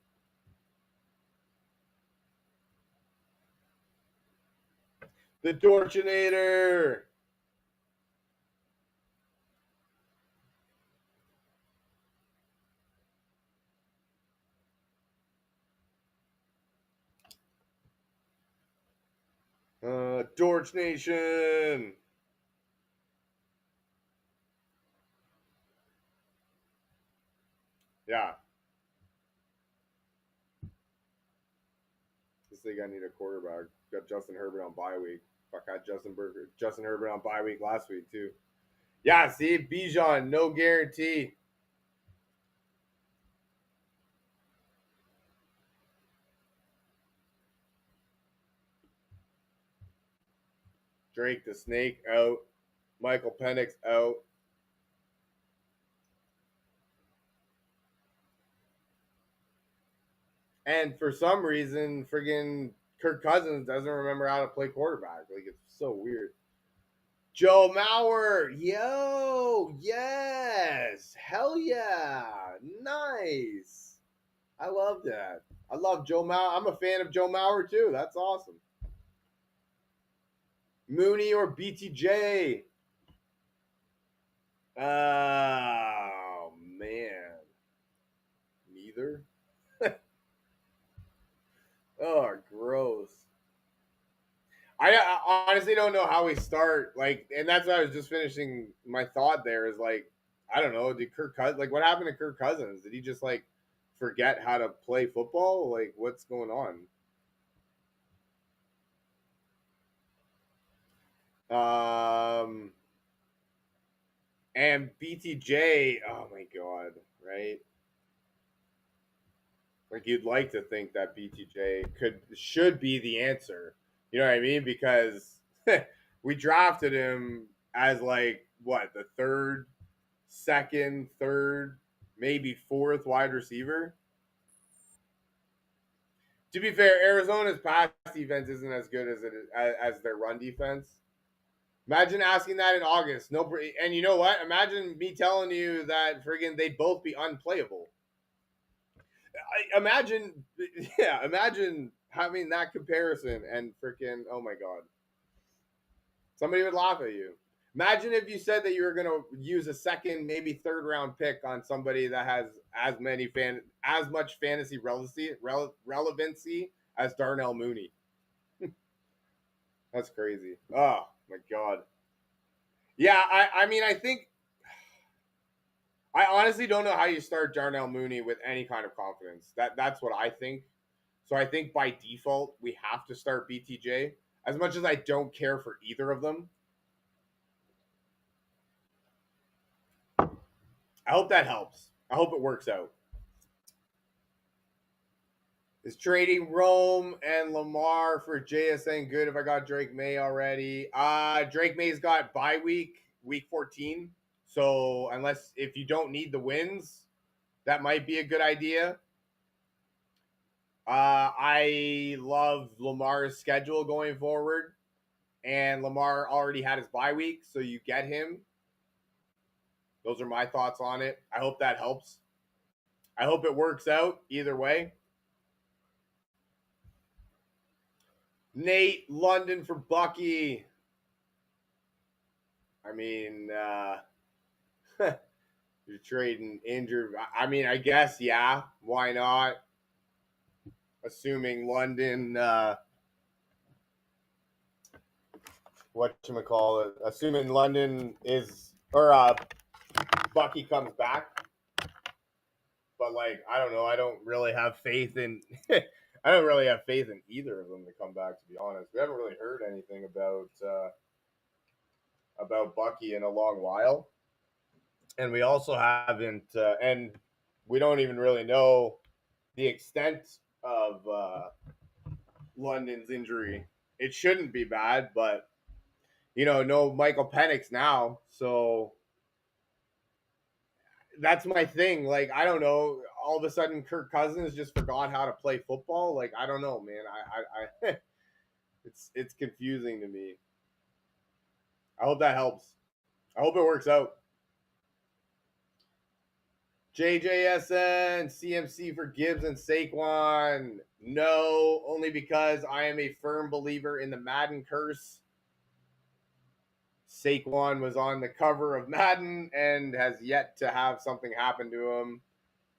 The Dorchinator. Dorch Nation. Yeah. This league, I need a quarterback. Got Justin Herbert on bye week. Fuck, I had Justin Herbert on bye week last week too. Yeah, see, Bijan, no guarantee. Drake the Snake out. Michael Penix out. And for some reason, friggin' Kirk Cousins doesn't remember how to play quarterback. Like, it's so weird. Joe Mauer, yo, yes, hell yeah, nice. I love that. I love Joe Mauer. I'm a fan of Joe Mauer too. That's awesome. Mooney or BTJ? Oh man, neither. Oh, gross. I honestly don't know how we start. Like, and that's why I was just finishing my thought there. Is like, I don't know. Did Kirk Cousins, like, what happened to Kirk Cousins? Did he just like forget how to play football? Like, what's going on? And BTJ. Oh my god, right? Like, you'd like to think that BTJ should be the answer. You know what I mean? Because we drafted him as like what, the third, maybe fourth wide receiver. To be fair, Arizona's pass defense isn't as good as as their run defense. Imagine asking that in August. No, and you know what? Imagine me telling you that friggin' they'd both be unplayable. Imagine, yeah, imagine having that comparison and freaking, oh my god, somebody would laugh at you. Imagine if you said that you were going to use a second, maybe third round pick on somebody that has as much fantasy relevancy as Darnell Mooney. That's crazy. Oh my god. Yeah, I mean, I honestly don't know how you start Darnell Mooney with any kind of confidence. That's what I think. So I think by default we have to start BTJ. As much as I don't care for either of them, I hope that helps. I hope it works out. Is trading Rome and Lamar for JSN good if I got Drake May already? Drake May's got bye week 14. So unless if you don't need the wins, that might be a good idea. I love Lamar's schedule going forward, and Lamar already had his bye week, so you get him. Those are my thoughts on it. I hope that helps. I hope it works out either way. Nate, London for Bucky. I mean, you're trading injured. I mean, I guess, yeah. Why not? Assuming London, whatchamacallit, assuming London is, or Bucky comes back. But, like, I don't know. I don't really have faith in. I don't really have faith in either of them to come back. To be honest, we haven't really heard anything about Bucky in a long while, and we also haven't, and we don't even really know the extent of London's injury. It shouldn't be bad, but no Michael Penix now, so that's my thing. Like, I don't know. All of a sudden, Kirk Cousins just forgot how to play football. Like, I don't know, man. I it's confusing to me. I hope that helps. I hope it works out. JJSN, CMC for Gibbs and Saquon. No, only because I am a firm believer in the Madden curse. Saquon was on the cover of Madden and has yet to have something happen to him.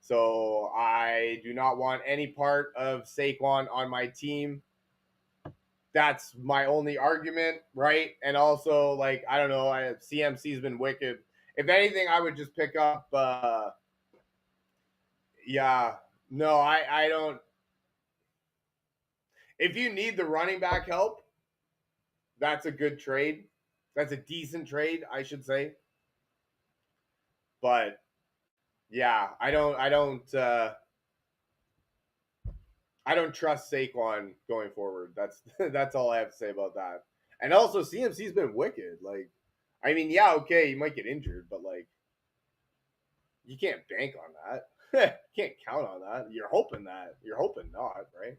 So I do not want any part of Saquon on my team. That's my only argument, right? And also, like, I don't know, CMC's been wicked. If anything, I would just pick up yeah. No, I don't. If you need the running back help, that's a good trade. That's a decent trade, I should say. But yeah, I don't trust Saquon going forward. That's all I have to say about that. And also, CMC's been wicked. Like, I mean, yeah, okay, you might get injured, but like, you can't bank on that. You can't count on that. You're hoping not, right?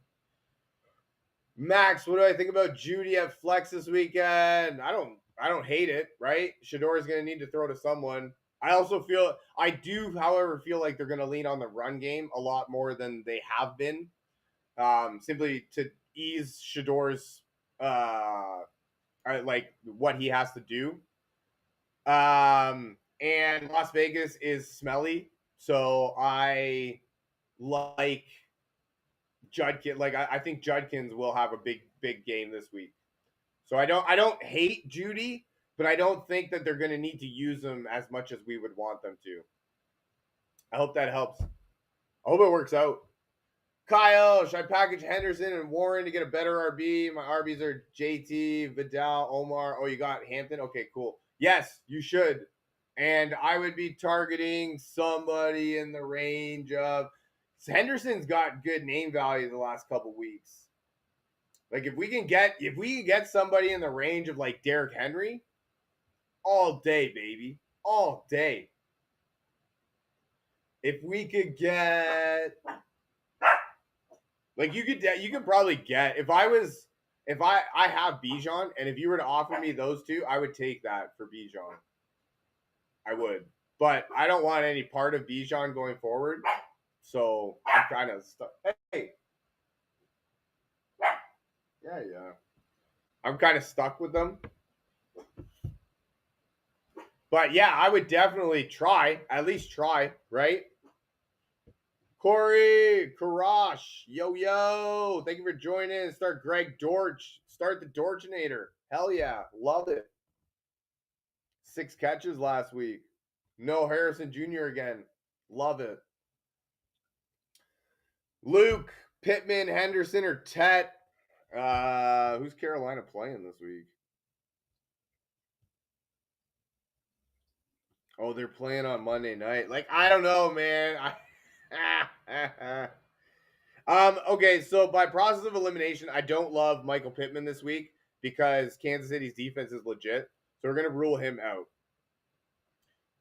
Max, what do I think about Judy at flex this weekend? I don't hate it, right? Shador's gonna need to throw to someone. I do, however, feel like they're gonna lean on the run game a lot more than they have been. Simply to ease Shador's like what he has to do. And Las Vegas is smelly, so I like Judkins. Like, I think Judkins will have a big game this week. So I don't hate Judy, but I don't think that they're going to need to use him as much as we would want them to. I hope that helps. I hope it works out. Kyle, should I package Henderson and Warren to get a better RB? My RBs are JT, Vidal, Omar. Oh, you got Hampton? Okay, cool. Yes, you should. And I would be targeting somebody in the range of Henderson's got good name value the last couple weeks. Like if we can get somebody in the range of like Derrick Henry, all day, baby. All day. If we could get like you could probably get if I have Bijan, and if you were to offer me those two, I would take that for Bijan. I would. But I don't want any part of Bijan going forward. So I'm kind of stuck. Hey. Yeah. I'm kind of stuck with them. But yeah, I would definitely try. At least try, right? Corey, Karash, yo. Thank you for joining. Start Greg Dortch. Start the Dorchinator. Hell yeah. Love it. 6 catches last week. No Harrison Jr. again. Love it. Luke, Pittman, Henderson, or Tet. Who's Carolina playing this week? Oh, they're playing on Monday night. Like, I don't know, man. Okay, so by process of elimination, I don't love Michael Pittman this week because Kansas City's defense is legit. So we're going to rule him out.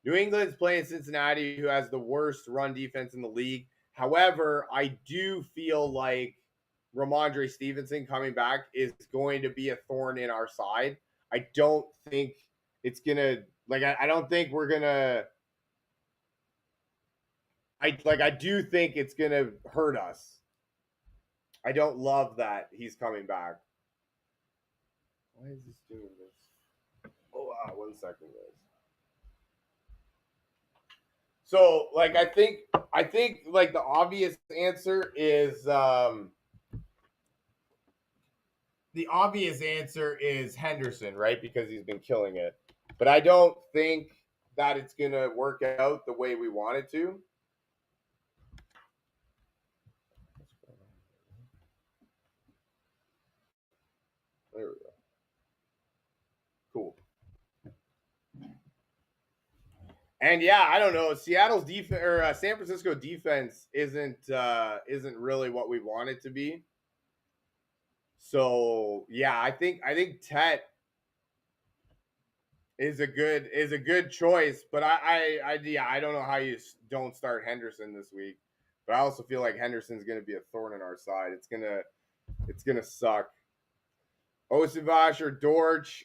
New England's playing Cincinnati, who has the worst run defense in the league. However, I do feel like Ramondre Stevenson coming back is going to be a thorn in our side. I don't think it's going to, like, I don't think we're going to, I do think it's going to hurt us. I don't love that he's coming back. Why is this doing this? Oh, wow. 1 second, guys. So, like, I think like the obvious answer is Henderson, right? Because he's been killing it. But I don't think that it's gonna work out the way we want it to. There we go. Cool. And yeah, I don't know. Seattle's defense or San Francisco defense isn't really what we want it to be. So yeah, I think Tet is a good choice, but I don't know how you don't start Henderson this week. But I also feel like Henderson's going to be a thorn in our side. It's gonna suck. Osavash or Dortch.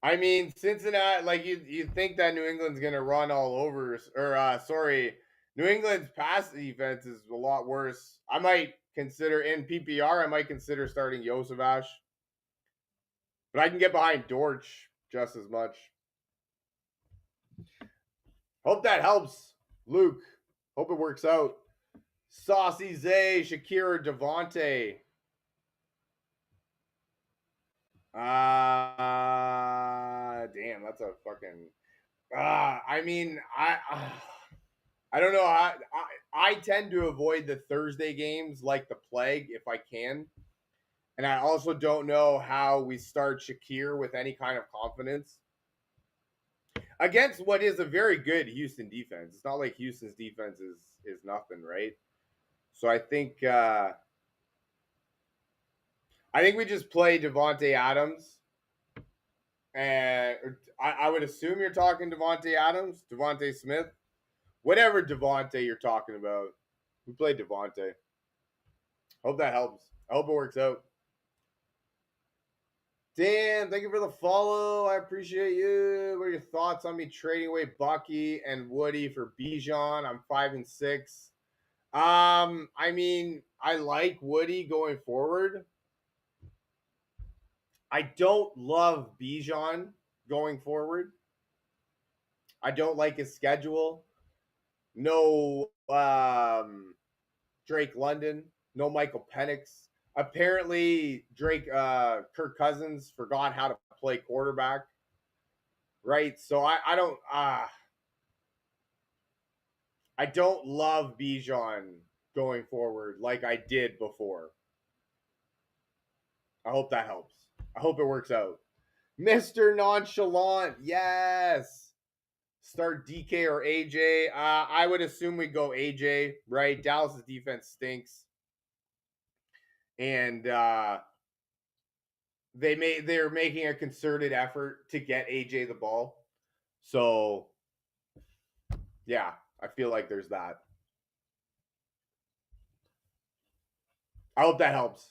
I mean, Cincinnati, like you think that New England's gonna run all over, or New England's pass defense is a lot worse. I might consider in PPR. I might consider starting Josavash, but I can get behind Dortch just as much. Hope that helps, Luke. Hope it works out. Saucy Zay, Shakira, Devontae. Damn, that's a fucking. I mean, I don't know. I tend to avoid the Thursday games like the plague if I can, and I also don't know how we start Shakir with any kind of confidence against what is a very good Houston defense. It's not like Houston's defense is nothing, right? So I think we just play Devontae Adams. And I would assume you're talking Devontae Adams, Devontae Smith, whatever Devontae you're talking about. We played Devontae. Hope that helps. I hope it works out. Dan, thank you for the follow. I appreciate you. What are your thoughts on me trading away Bucky and Woody for Bijan? I'm 5 and 6. I mean, I like Woody going forward. I don't love Bijan going forward. I don't like his schedule. No Drake London. No Michael Penix. Apparently, Kirk Cousins forgot how to play quarterback. Right. So I don't love Bijan going forward like I did before. I hope that helps. I hope it works out. Mr. Nonchalant, yes. Start DK or AJ. I would assume we go AJ, right? Dallas's defense stinks, and they're making a concerted effort to get AJ the ball. So yeah, I feel like there's that. I hope that helps.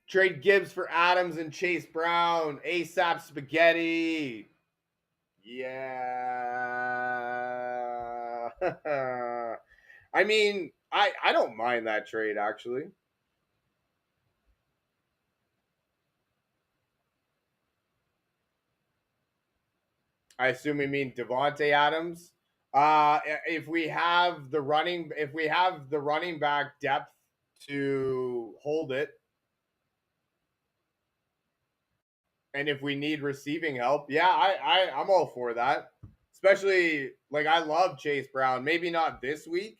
Trade Gibbs for Adams and Chase Brown. ASAP spaghetti. Yeah. I mean, I don't mind that trade actually. I assume we mean Devonte Adams. If we have the running back depth to hold it, and if we need receiving help, yeah, I'm all for that. Especially like I love Chase Brown. Maybe not this week,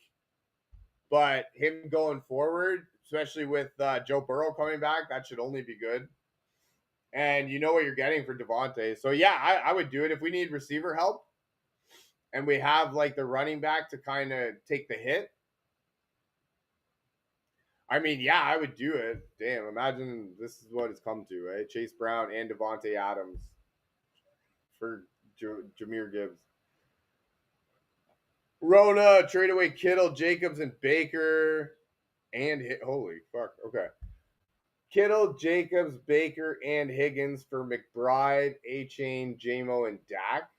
but him going forward, especially with Joe Burrow coming back, that should only be good. And you know what you're getting for Devontae. So yeah, I would do it if we need receiver help and we have like the running back to kind of take the hit. I mean, yeah, I would do it. Damn, imagine this is what it's come to, right? Chase Brown and Devontae Adams for Jahmyr Gibbs. Rona, trade away Kittle, Jacobs, and Baker. And hit. Holy fuck. Okay. Kittle, Jacobs, Baker, and Higgins for McBride, A-Chain, JMO, and Dak.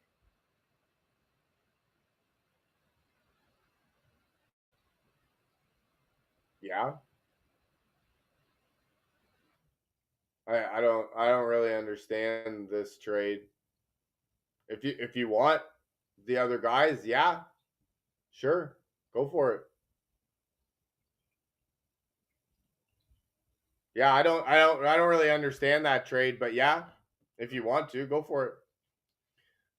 Yeah. I don't really understand this trade. If you want the other guys, yeah, sure, go for it. Yeah, I don't really understand that trade, but yeah, if you want to, go for it.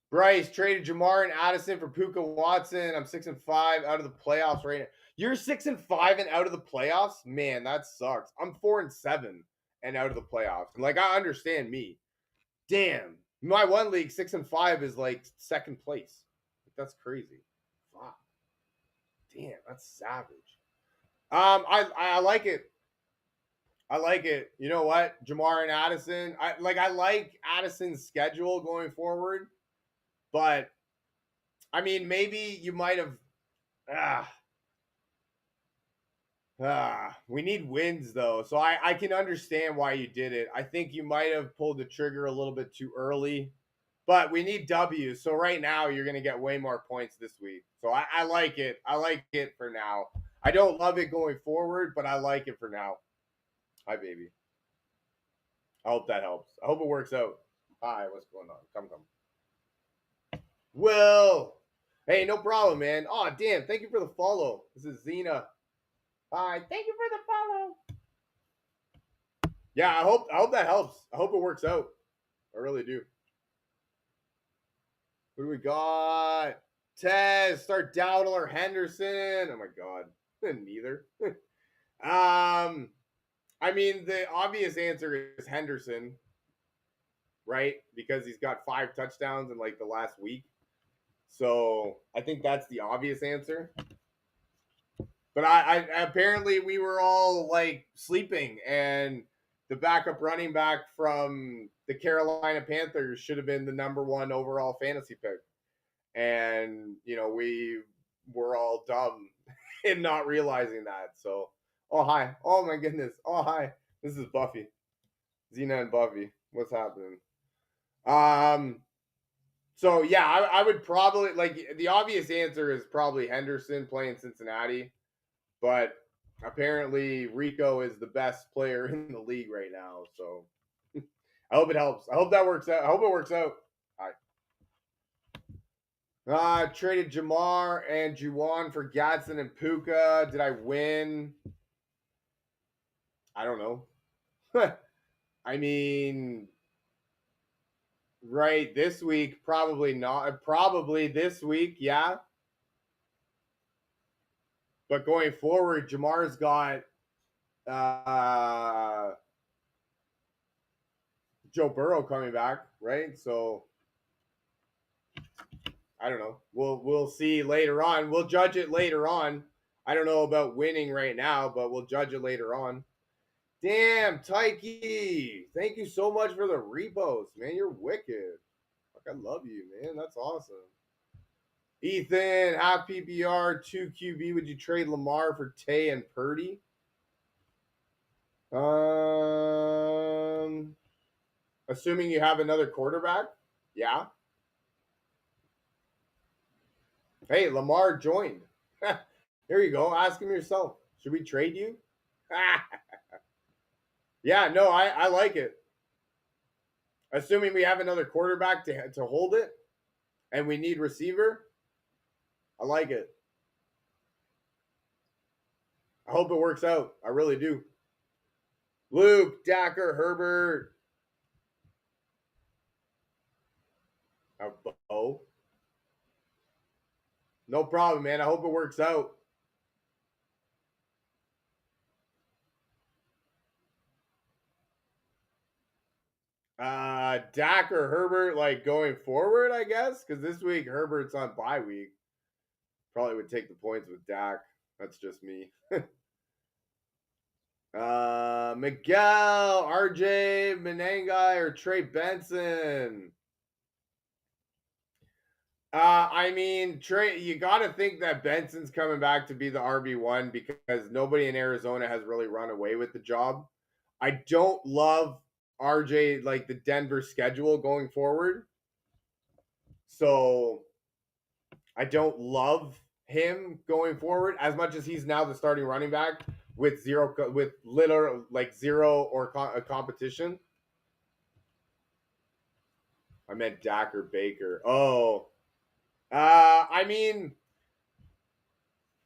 Bryce traded Jamar and Addison for Puka Watson. I'm 6-5 out of the playoffs right now. You're 6-5 and out of the playoffs? Man, that sucks. I'm 4-7 and out of the playoffs. Like I understand me. Damn. My one league, 6-5 is like second place. That's crazy. Fuck. Damn, that's savage. I like it. I like it. You know what? Jamar and Addison. I like Addison's schedule going forward, but I mean maybe you might have ah, we need wins though. So I can understand why you did it. I think you might have pulled the trigger a little bit too early. But we need W's. So right now you're gonna get way more points this week. So I like it. I like it for now. I don't love it going forward, but I like it for now. Hi, baby. I hope that helps. I hope it works out. Hi, what's going on? Come. Will. Hey, no problem, man. Oh, damn. Thank you for the follow. This is Zena. Hi. Thank you for the follow. Yeah, I hope that helps. I hope it works out. I really do. Who do we got? Tez, start Dowdle or Henderson. Oh my god. Neither. I mean, the obvious answer is Henderson, right? Because he's got 5 touchdowns in like the last week. So I think that's the obvious answer. But I apparently we were all like sleeping, and the backup running back from the Carolina Panthers should have been the #1 overall fantasy pick. And we were all dumb in not realizing that. So, oh hi, oh my goodness, oh hi, this is Buffy, Xena and Buffy. What's happening? Um, so yeah, I would probably like the obvious answer is probably Henderson playing Cincinnati, but apparently Rico is the best player in the league right now. So I hope it helps. I hope that works out. I hope it works out. All right. Traded Jamar and Juwan for Gatson and Puka. Did I win? I don't know. I mean, right this week, probably not. Probably this week, yeah. But going forward, Jamar's got Joe Burrow coming back, right? So I don't know. We'll see later on. We'll judge it later on. I don't know about winning right now, but we'll judge it later on. Damn, Tyke. Thank you so much for the repost, man. You're wicked. Fuck, I love you, man. That's awesome. Ethan, half PPR, 2 QB. Would you trade Lamar for Tay and Purdy? Assuming you have another quarterback, yeah. Hey, Lamar joined. Here you go. Ask him yourself. Should we trade you? Yeah, no, I like it. Assuming we have another quarterback to hold it and we need receiver, I like it. I hope it works out. I really do. Luke, Dacker, Herbert. Bo. No problem, man. I hope it works out. Dak or Herbert, like going forward, I guess, because this week Herbert's on bye week. Probably would take the points with Dak. That's just me. Miguel, RJ, Menengai, or Trey Benson. I mean, Trey, you got to think that Benson's coming back to be the RB1 because nobody in Arizona has really run away with the job. I don't love RJ, like the Denver schedule going forward. So I don't love him going forward as much as he's now the starting running back with little like zero or competition. I meant Dak or Baker. Oh, I mean,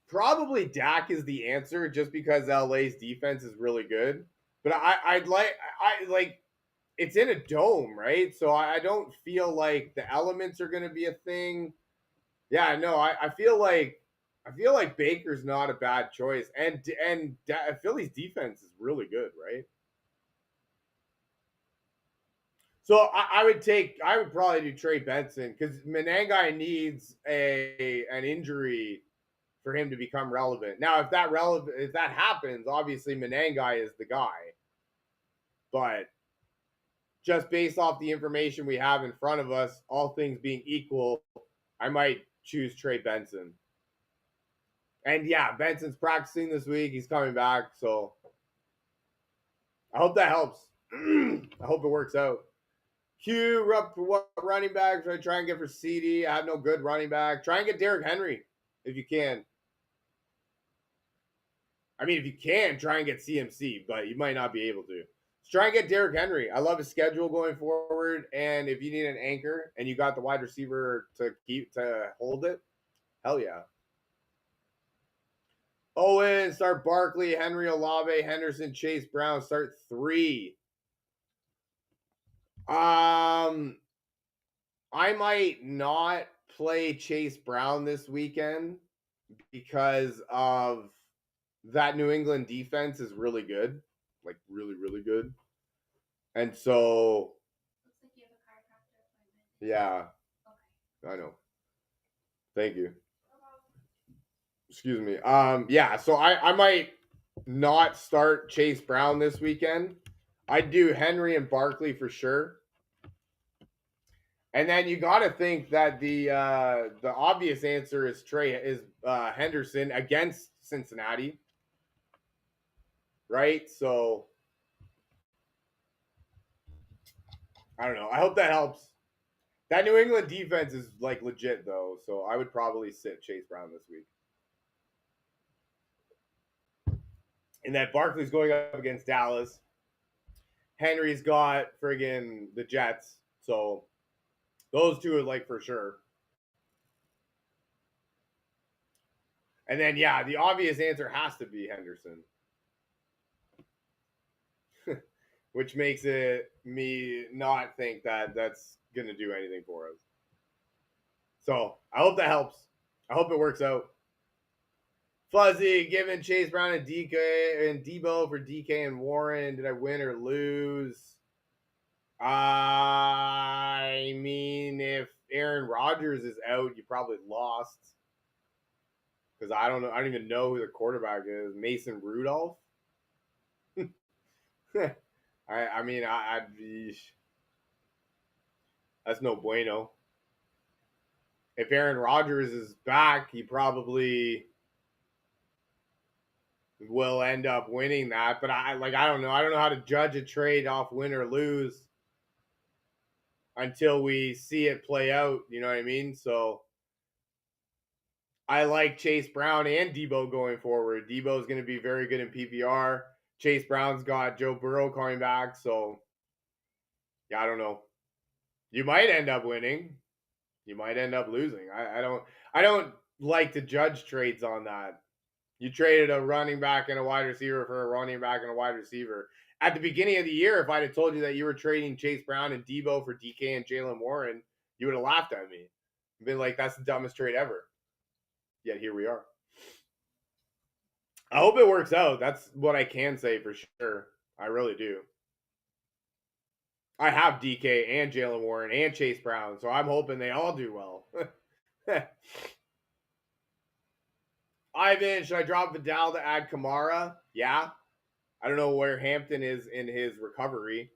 probably Dak is the answer just because LA's defense is really good. But I'd like it's in a dome, right? So I don't feel like the elements are going to be a thing. Yeah, no, I feel like Baker's not a bad choice, and Philly's defense is really good, right? So I would probably do Trey Benson because Menengai needs an injury for him to become relevant. Now, if that happens, obviously Menengai is the guy, but just based off the information we have in front of us, all things being equal, I might choose Trey Benson. And yeah, Benson's practicing this week. He's coming back. So I hope that helps. I hope it works out. Q, what running back should I try and get for CD? I have no good running back. Try and get Derrick Henry if you can. I mean, if you can, try and get CMC, but you might not be able to. Let's try and get Derrick Henry. I love his schedule going forward. And if you need an anchor and you got the wide receiver to hold it, hell yeah. Owen, start Barkley, Henry, Olave, Henderson, Chase Brown, start 3. I might not play Chase Brown this weekend because of that New England defense is really good. Like really, really good. And so looks like you have a chiropractor appointment. Yeah. Okay. I know. Thank you. Excuse me. Yeah, so I might not start Chase Brown this weekend. I'd do Henry and Barkley for sure. And then you got to think that the obvious answer is Henderson against Cincinnati, right? So I don't know. I hope that helps. That New England defense is like legit though, so I would probably sit Chase Brown this week. And that Barkley's going up against Dallas. Henry's got friggin' the Jets, so those two are like for sure. And then, yeah, the obvious answer has to be Henderson, which makes it me not think that that's going to do anything for us. So I hope that helps. I hope it works out. Fuzzy, given Chase Brown and DK and Debo for DK and Warren, did I win or lose? I mean, if Aaron Rodgers is out, you probably lost. Because I don't know. I don't even know who the quarterback is. Mason Rudolph. I mean, I'd be. That's no bueno. If Aaron Rodgers is back, he probably will end up winning that. But I don't know. I don't know how to judge a trade off win or lose until we see it play out. You know what I mean? So I like Chase Brown and Debo going forward. Debo is going to be very good in PPR. Chase Brown's got Joe Burrow coming back. So yeah, I don't know. You might end up winning. You might end up losing. I don't like to judge trades on that. You traded a running back and a wide receiver for a running back and a wide receiver. At the beginning of the year, if I'd have told you that you were trading Chase Brown and Debo for DK and Jalen Warren, you would have laughed at me. Been like, that's the dumbest trade ever. Yet here we are. I hope it works out. That's what I can say for sure. I really do. I have DK and Jalen Warren and Chase Brown, so I'm hoping they all do well. Ivan, should I drop Vidal to add Kamara? Yeah. I don't know where Hampton is in his recovery,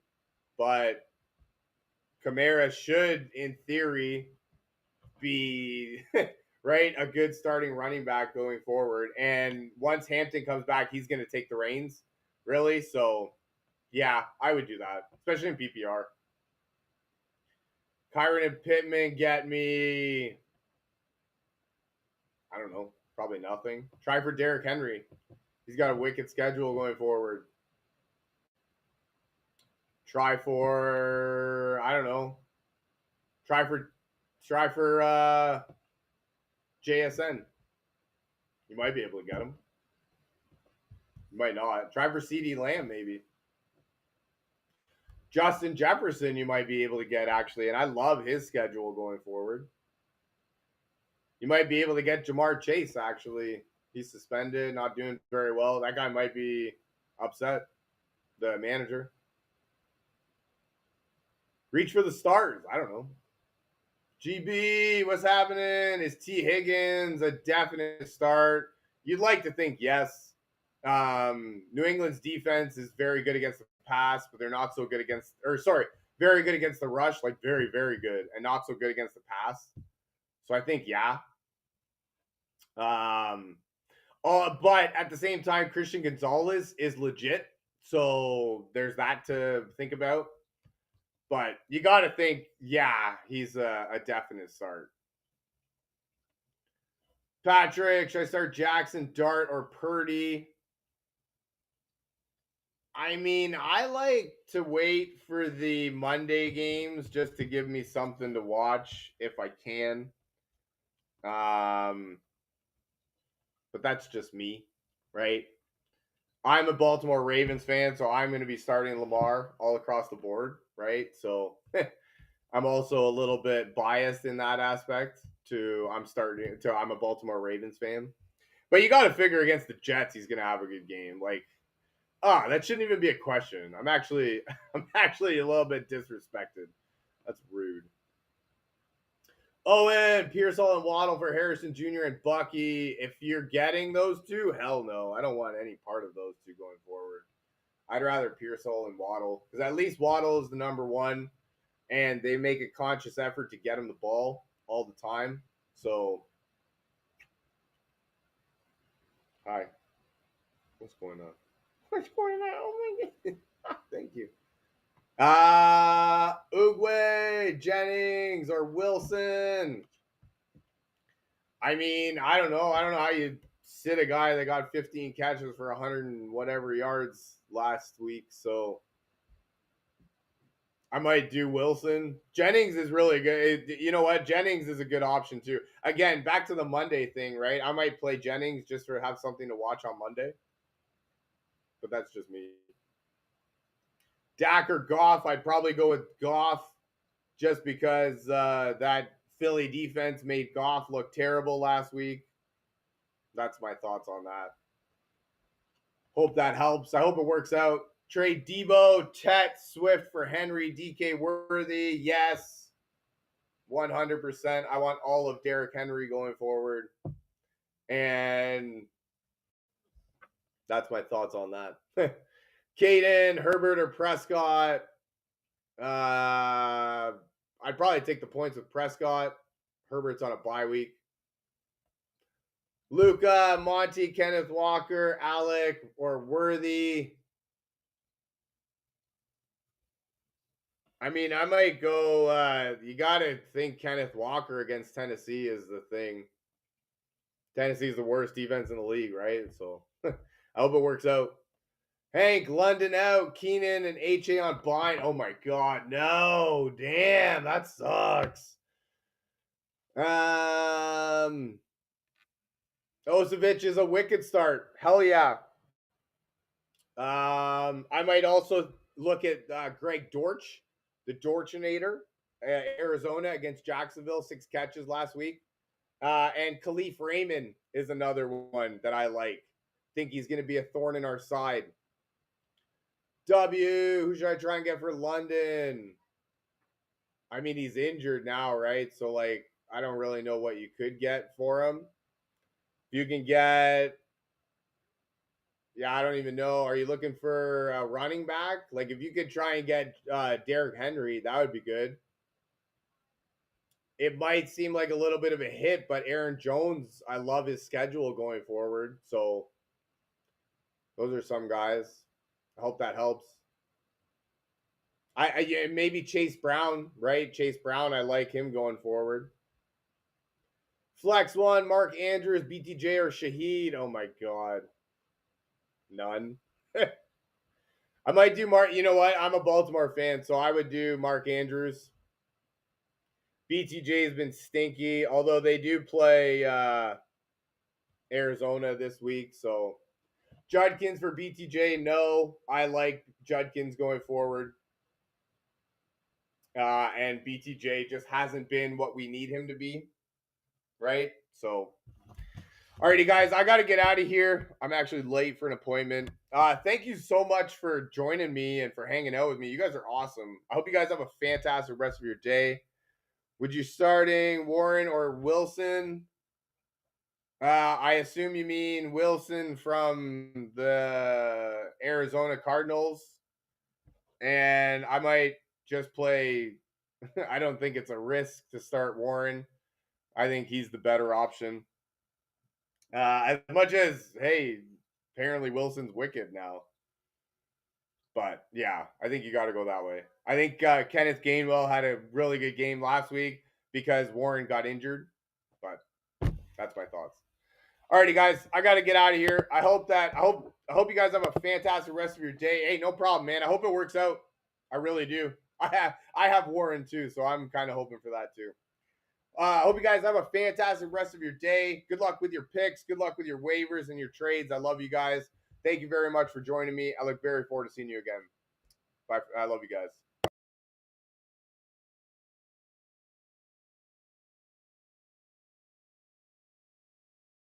but Kamara should, in theory, be right a good starting running back going forward. And once Hampton comes back, he's going to take the reins, really. So, yeah, I would do that, especially in PPR. Kyron and Pittman get me, I don't know, probably nothing. Try for Derrick Henry. He's got a wicked schedule going forward. Try for, I don't know. Try for JSN. You might be able to get him. You might not. Try for CD Lamb, maybe. Justin Jefferson, you might be able to get, actually. And I love his schedule going forward. You might be able to get Jamar Chase, actually. He's suspended, not doing very well. That guy might be upset, the manager. Reach for the stars. I don't know. GB, what's happening? Is T. Higgins a definite start? You'd like to think yes. New England's defense is very good against the pass, but they're not so good against, very good against the rush, like very, very good, and not so good against the pass. So I think, yeah. But at the same time, Christian Gonzalez is legit. So there's that to think about. But you got to think, yeah, he's a definite start. Patrick, should I start Jackson, Dart, or Purdy? I mean, I like to wait for the Monday games just to give me something to watch if I can. But that's just me, right? I'm a Baltimore Ravens fan, so I'm going to be starting Lamar all across the board, right? So I'm also a little bit biased in that aspect. I'm a Baltimore Ravens fan, but you got to figure against the Jets, he's going to have a good game. Like, that shouldn't even be a question. I'm actually a little bit disrespected. That's rude. Owen, Pearsall, and Waddle for Harrison Jr. and Bucky. If you're getting those two, hell no. I don't want any part of those two going forward. I'd rather Pearsall and Waddle because at least Waddle is the number one, and they make a conscious effort to get him the ball all the time. So, hi. What's going on? What's going on? Oh my god! Thank you. Oogway, Jennings, or Wilson. I mean, I don't know. I don't know how you sit a guy that got 15 catches for 100 and whatever yards last week. So I might do Wilson. Jennings is really good. You know what? Jennings is a good option too. Again, back to the Monday thing, right? I might play Jennings just for have something to watch on Monday. But that's just me. Dak or Goff, I'd probably go with Goff just because that Philly defense made Goff look terrible last week. That's my thoughts on that. Hope that helps. I hope it works out. Trade Debo, Tet, Swift for Henry, DK Worthy. Yes, 100%. I want all of Derrick Henry going forward. And that's my thoughts on that. Caden, Herbert, or Prescott. I'd probably take the points with Prescott. Herbert's on a bye week. Luca, Monty, Kenneth Walker, Alec, or Worthy. I mean, I might go. You got to think Kenneth Walker against Tennessee is the thing. Tennessee's the worst defense in the league, right? So I hope it works out. Hank, London out, Keenan and HA on bind. Oh my God, no. Damn, that sucks. Osevich is a wicked start. Hell yeah. I might also look at Greg Dortch, the Dorchinator, Arizona against Jacksonville, 6 catches last week. And Khalif Raymond is another one that I like. Think he's going to be a thorn in our side. W, who should I try and get for London? I mean, he's injured now, right? So, like, I don't really know what you could get for him. You can get, yeah, I don't even know. Are you looking for a running back? Like, if you could try and get Derrick Henry, that would be good. It might seem like a little bit of a hit, but Aaron Jones, I love his schedule going forward. So, those are some guys. I hope that helps. I maybe Chase Brown, right? Chase Brown, I like him going forward. Flex one, Mark Andrews, BTJ, or Shaheed. Oh my God. None. I might do Mark. You know what? I'm a Baltimore fan, so I would do Mark Andrews. BTJ has been stinky, although they do play Arizona this week. So Judkins for BTJ, no. I like Judkins going forward. And BTJ just hasn't been what we need him to be, right? So, alrighty, guys, I got to get out of here. I'm actually late for an appointment. Thank you so much for joining me and for hanging out with me. You guys are awesome. I hope you guys have a fantastic rest of your day. Would you starting Warren or Wilson? I assume you mean Wilson from the Arizona Cardinals. And I might just play. I don't think it's a risk to start Warren. I think he's the better option. As much as, hey, apparently Wilson's wicked now. But yeah, I think you got to go that way. I think Kenneth Gainwell had a really good game last week because Warren got injured. But that's my thoughts. Alrighty, guys, I got to get out of here. I hope you guys have a fantastic rest of your day. Hey, no problem, man. I hope it works out. I really do. I have Warren too, so I'm kind of hoping for that too. I hope you guys have a fantastic rest of your day. Good luck with your picks. Good luck with your waivers and your trades. I love you guys. Thank you very much for joining me. I look very forward to seeing you again. Bye. I love you guys.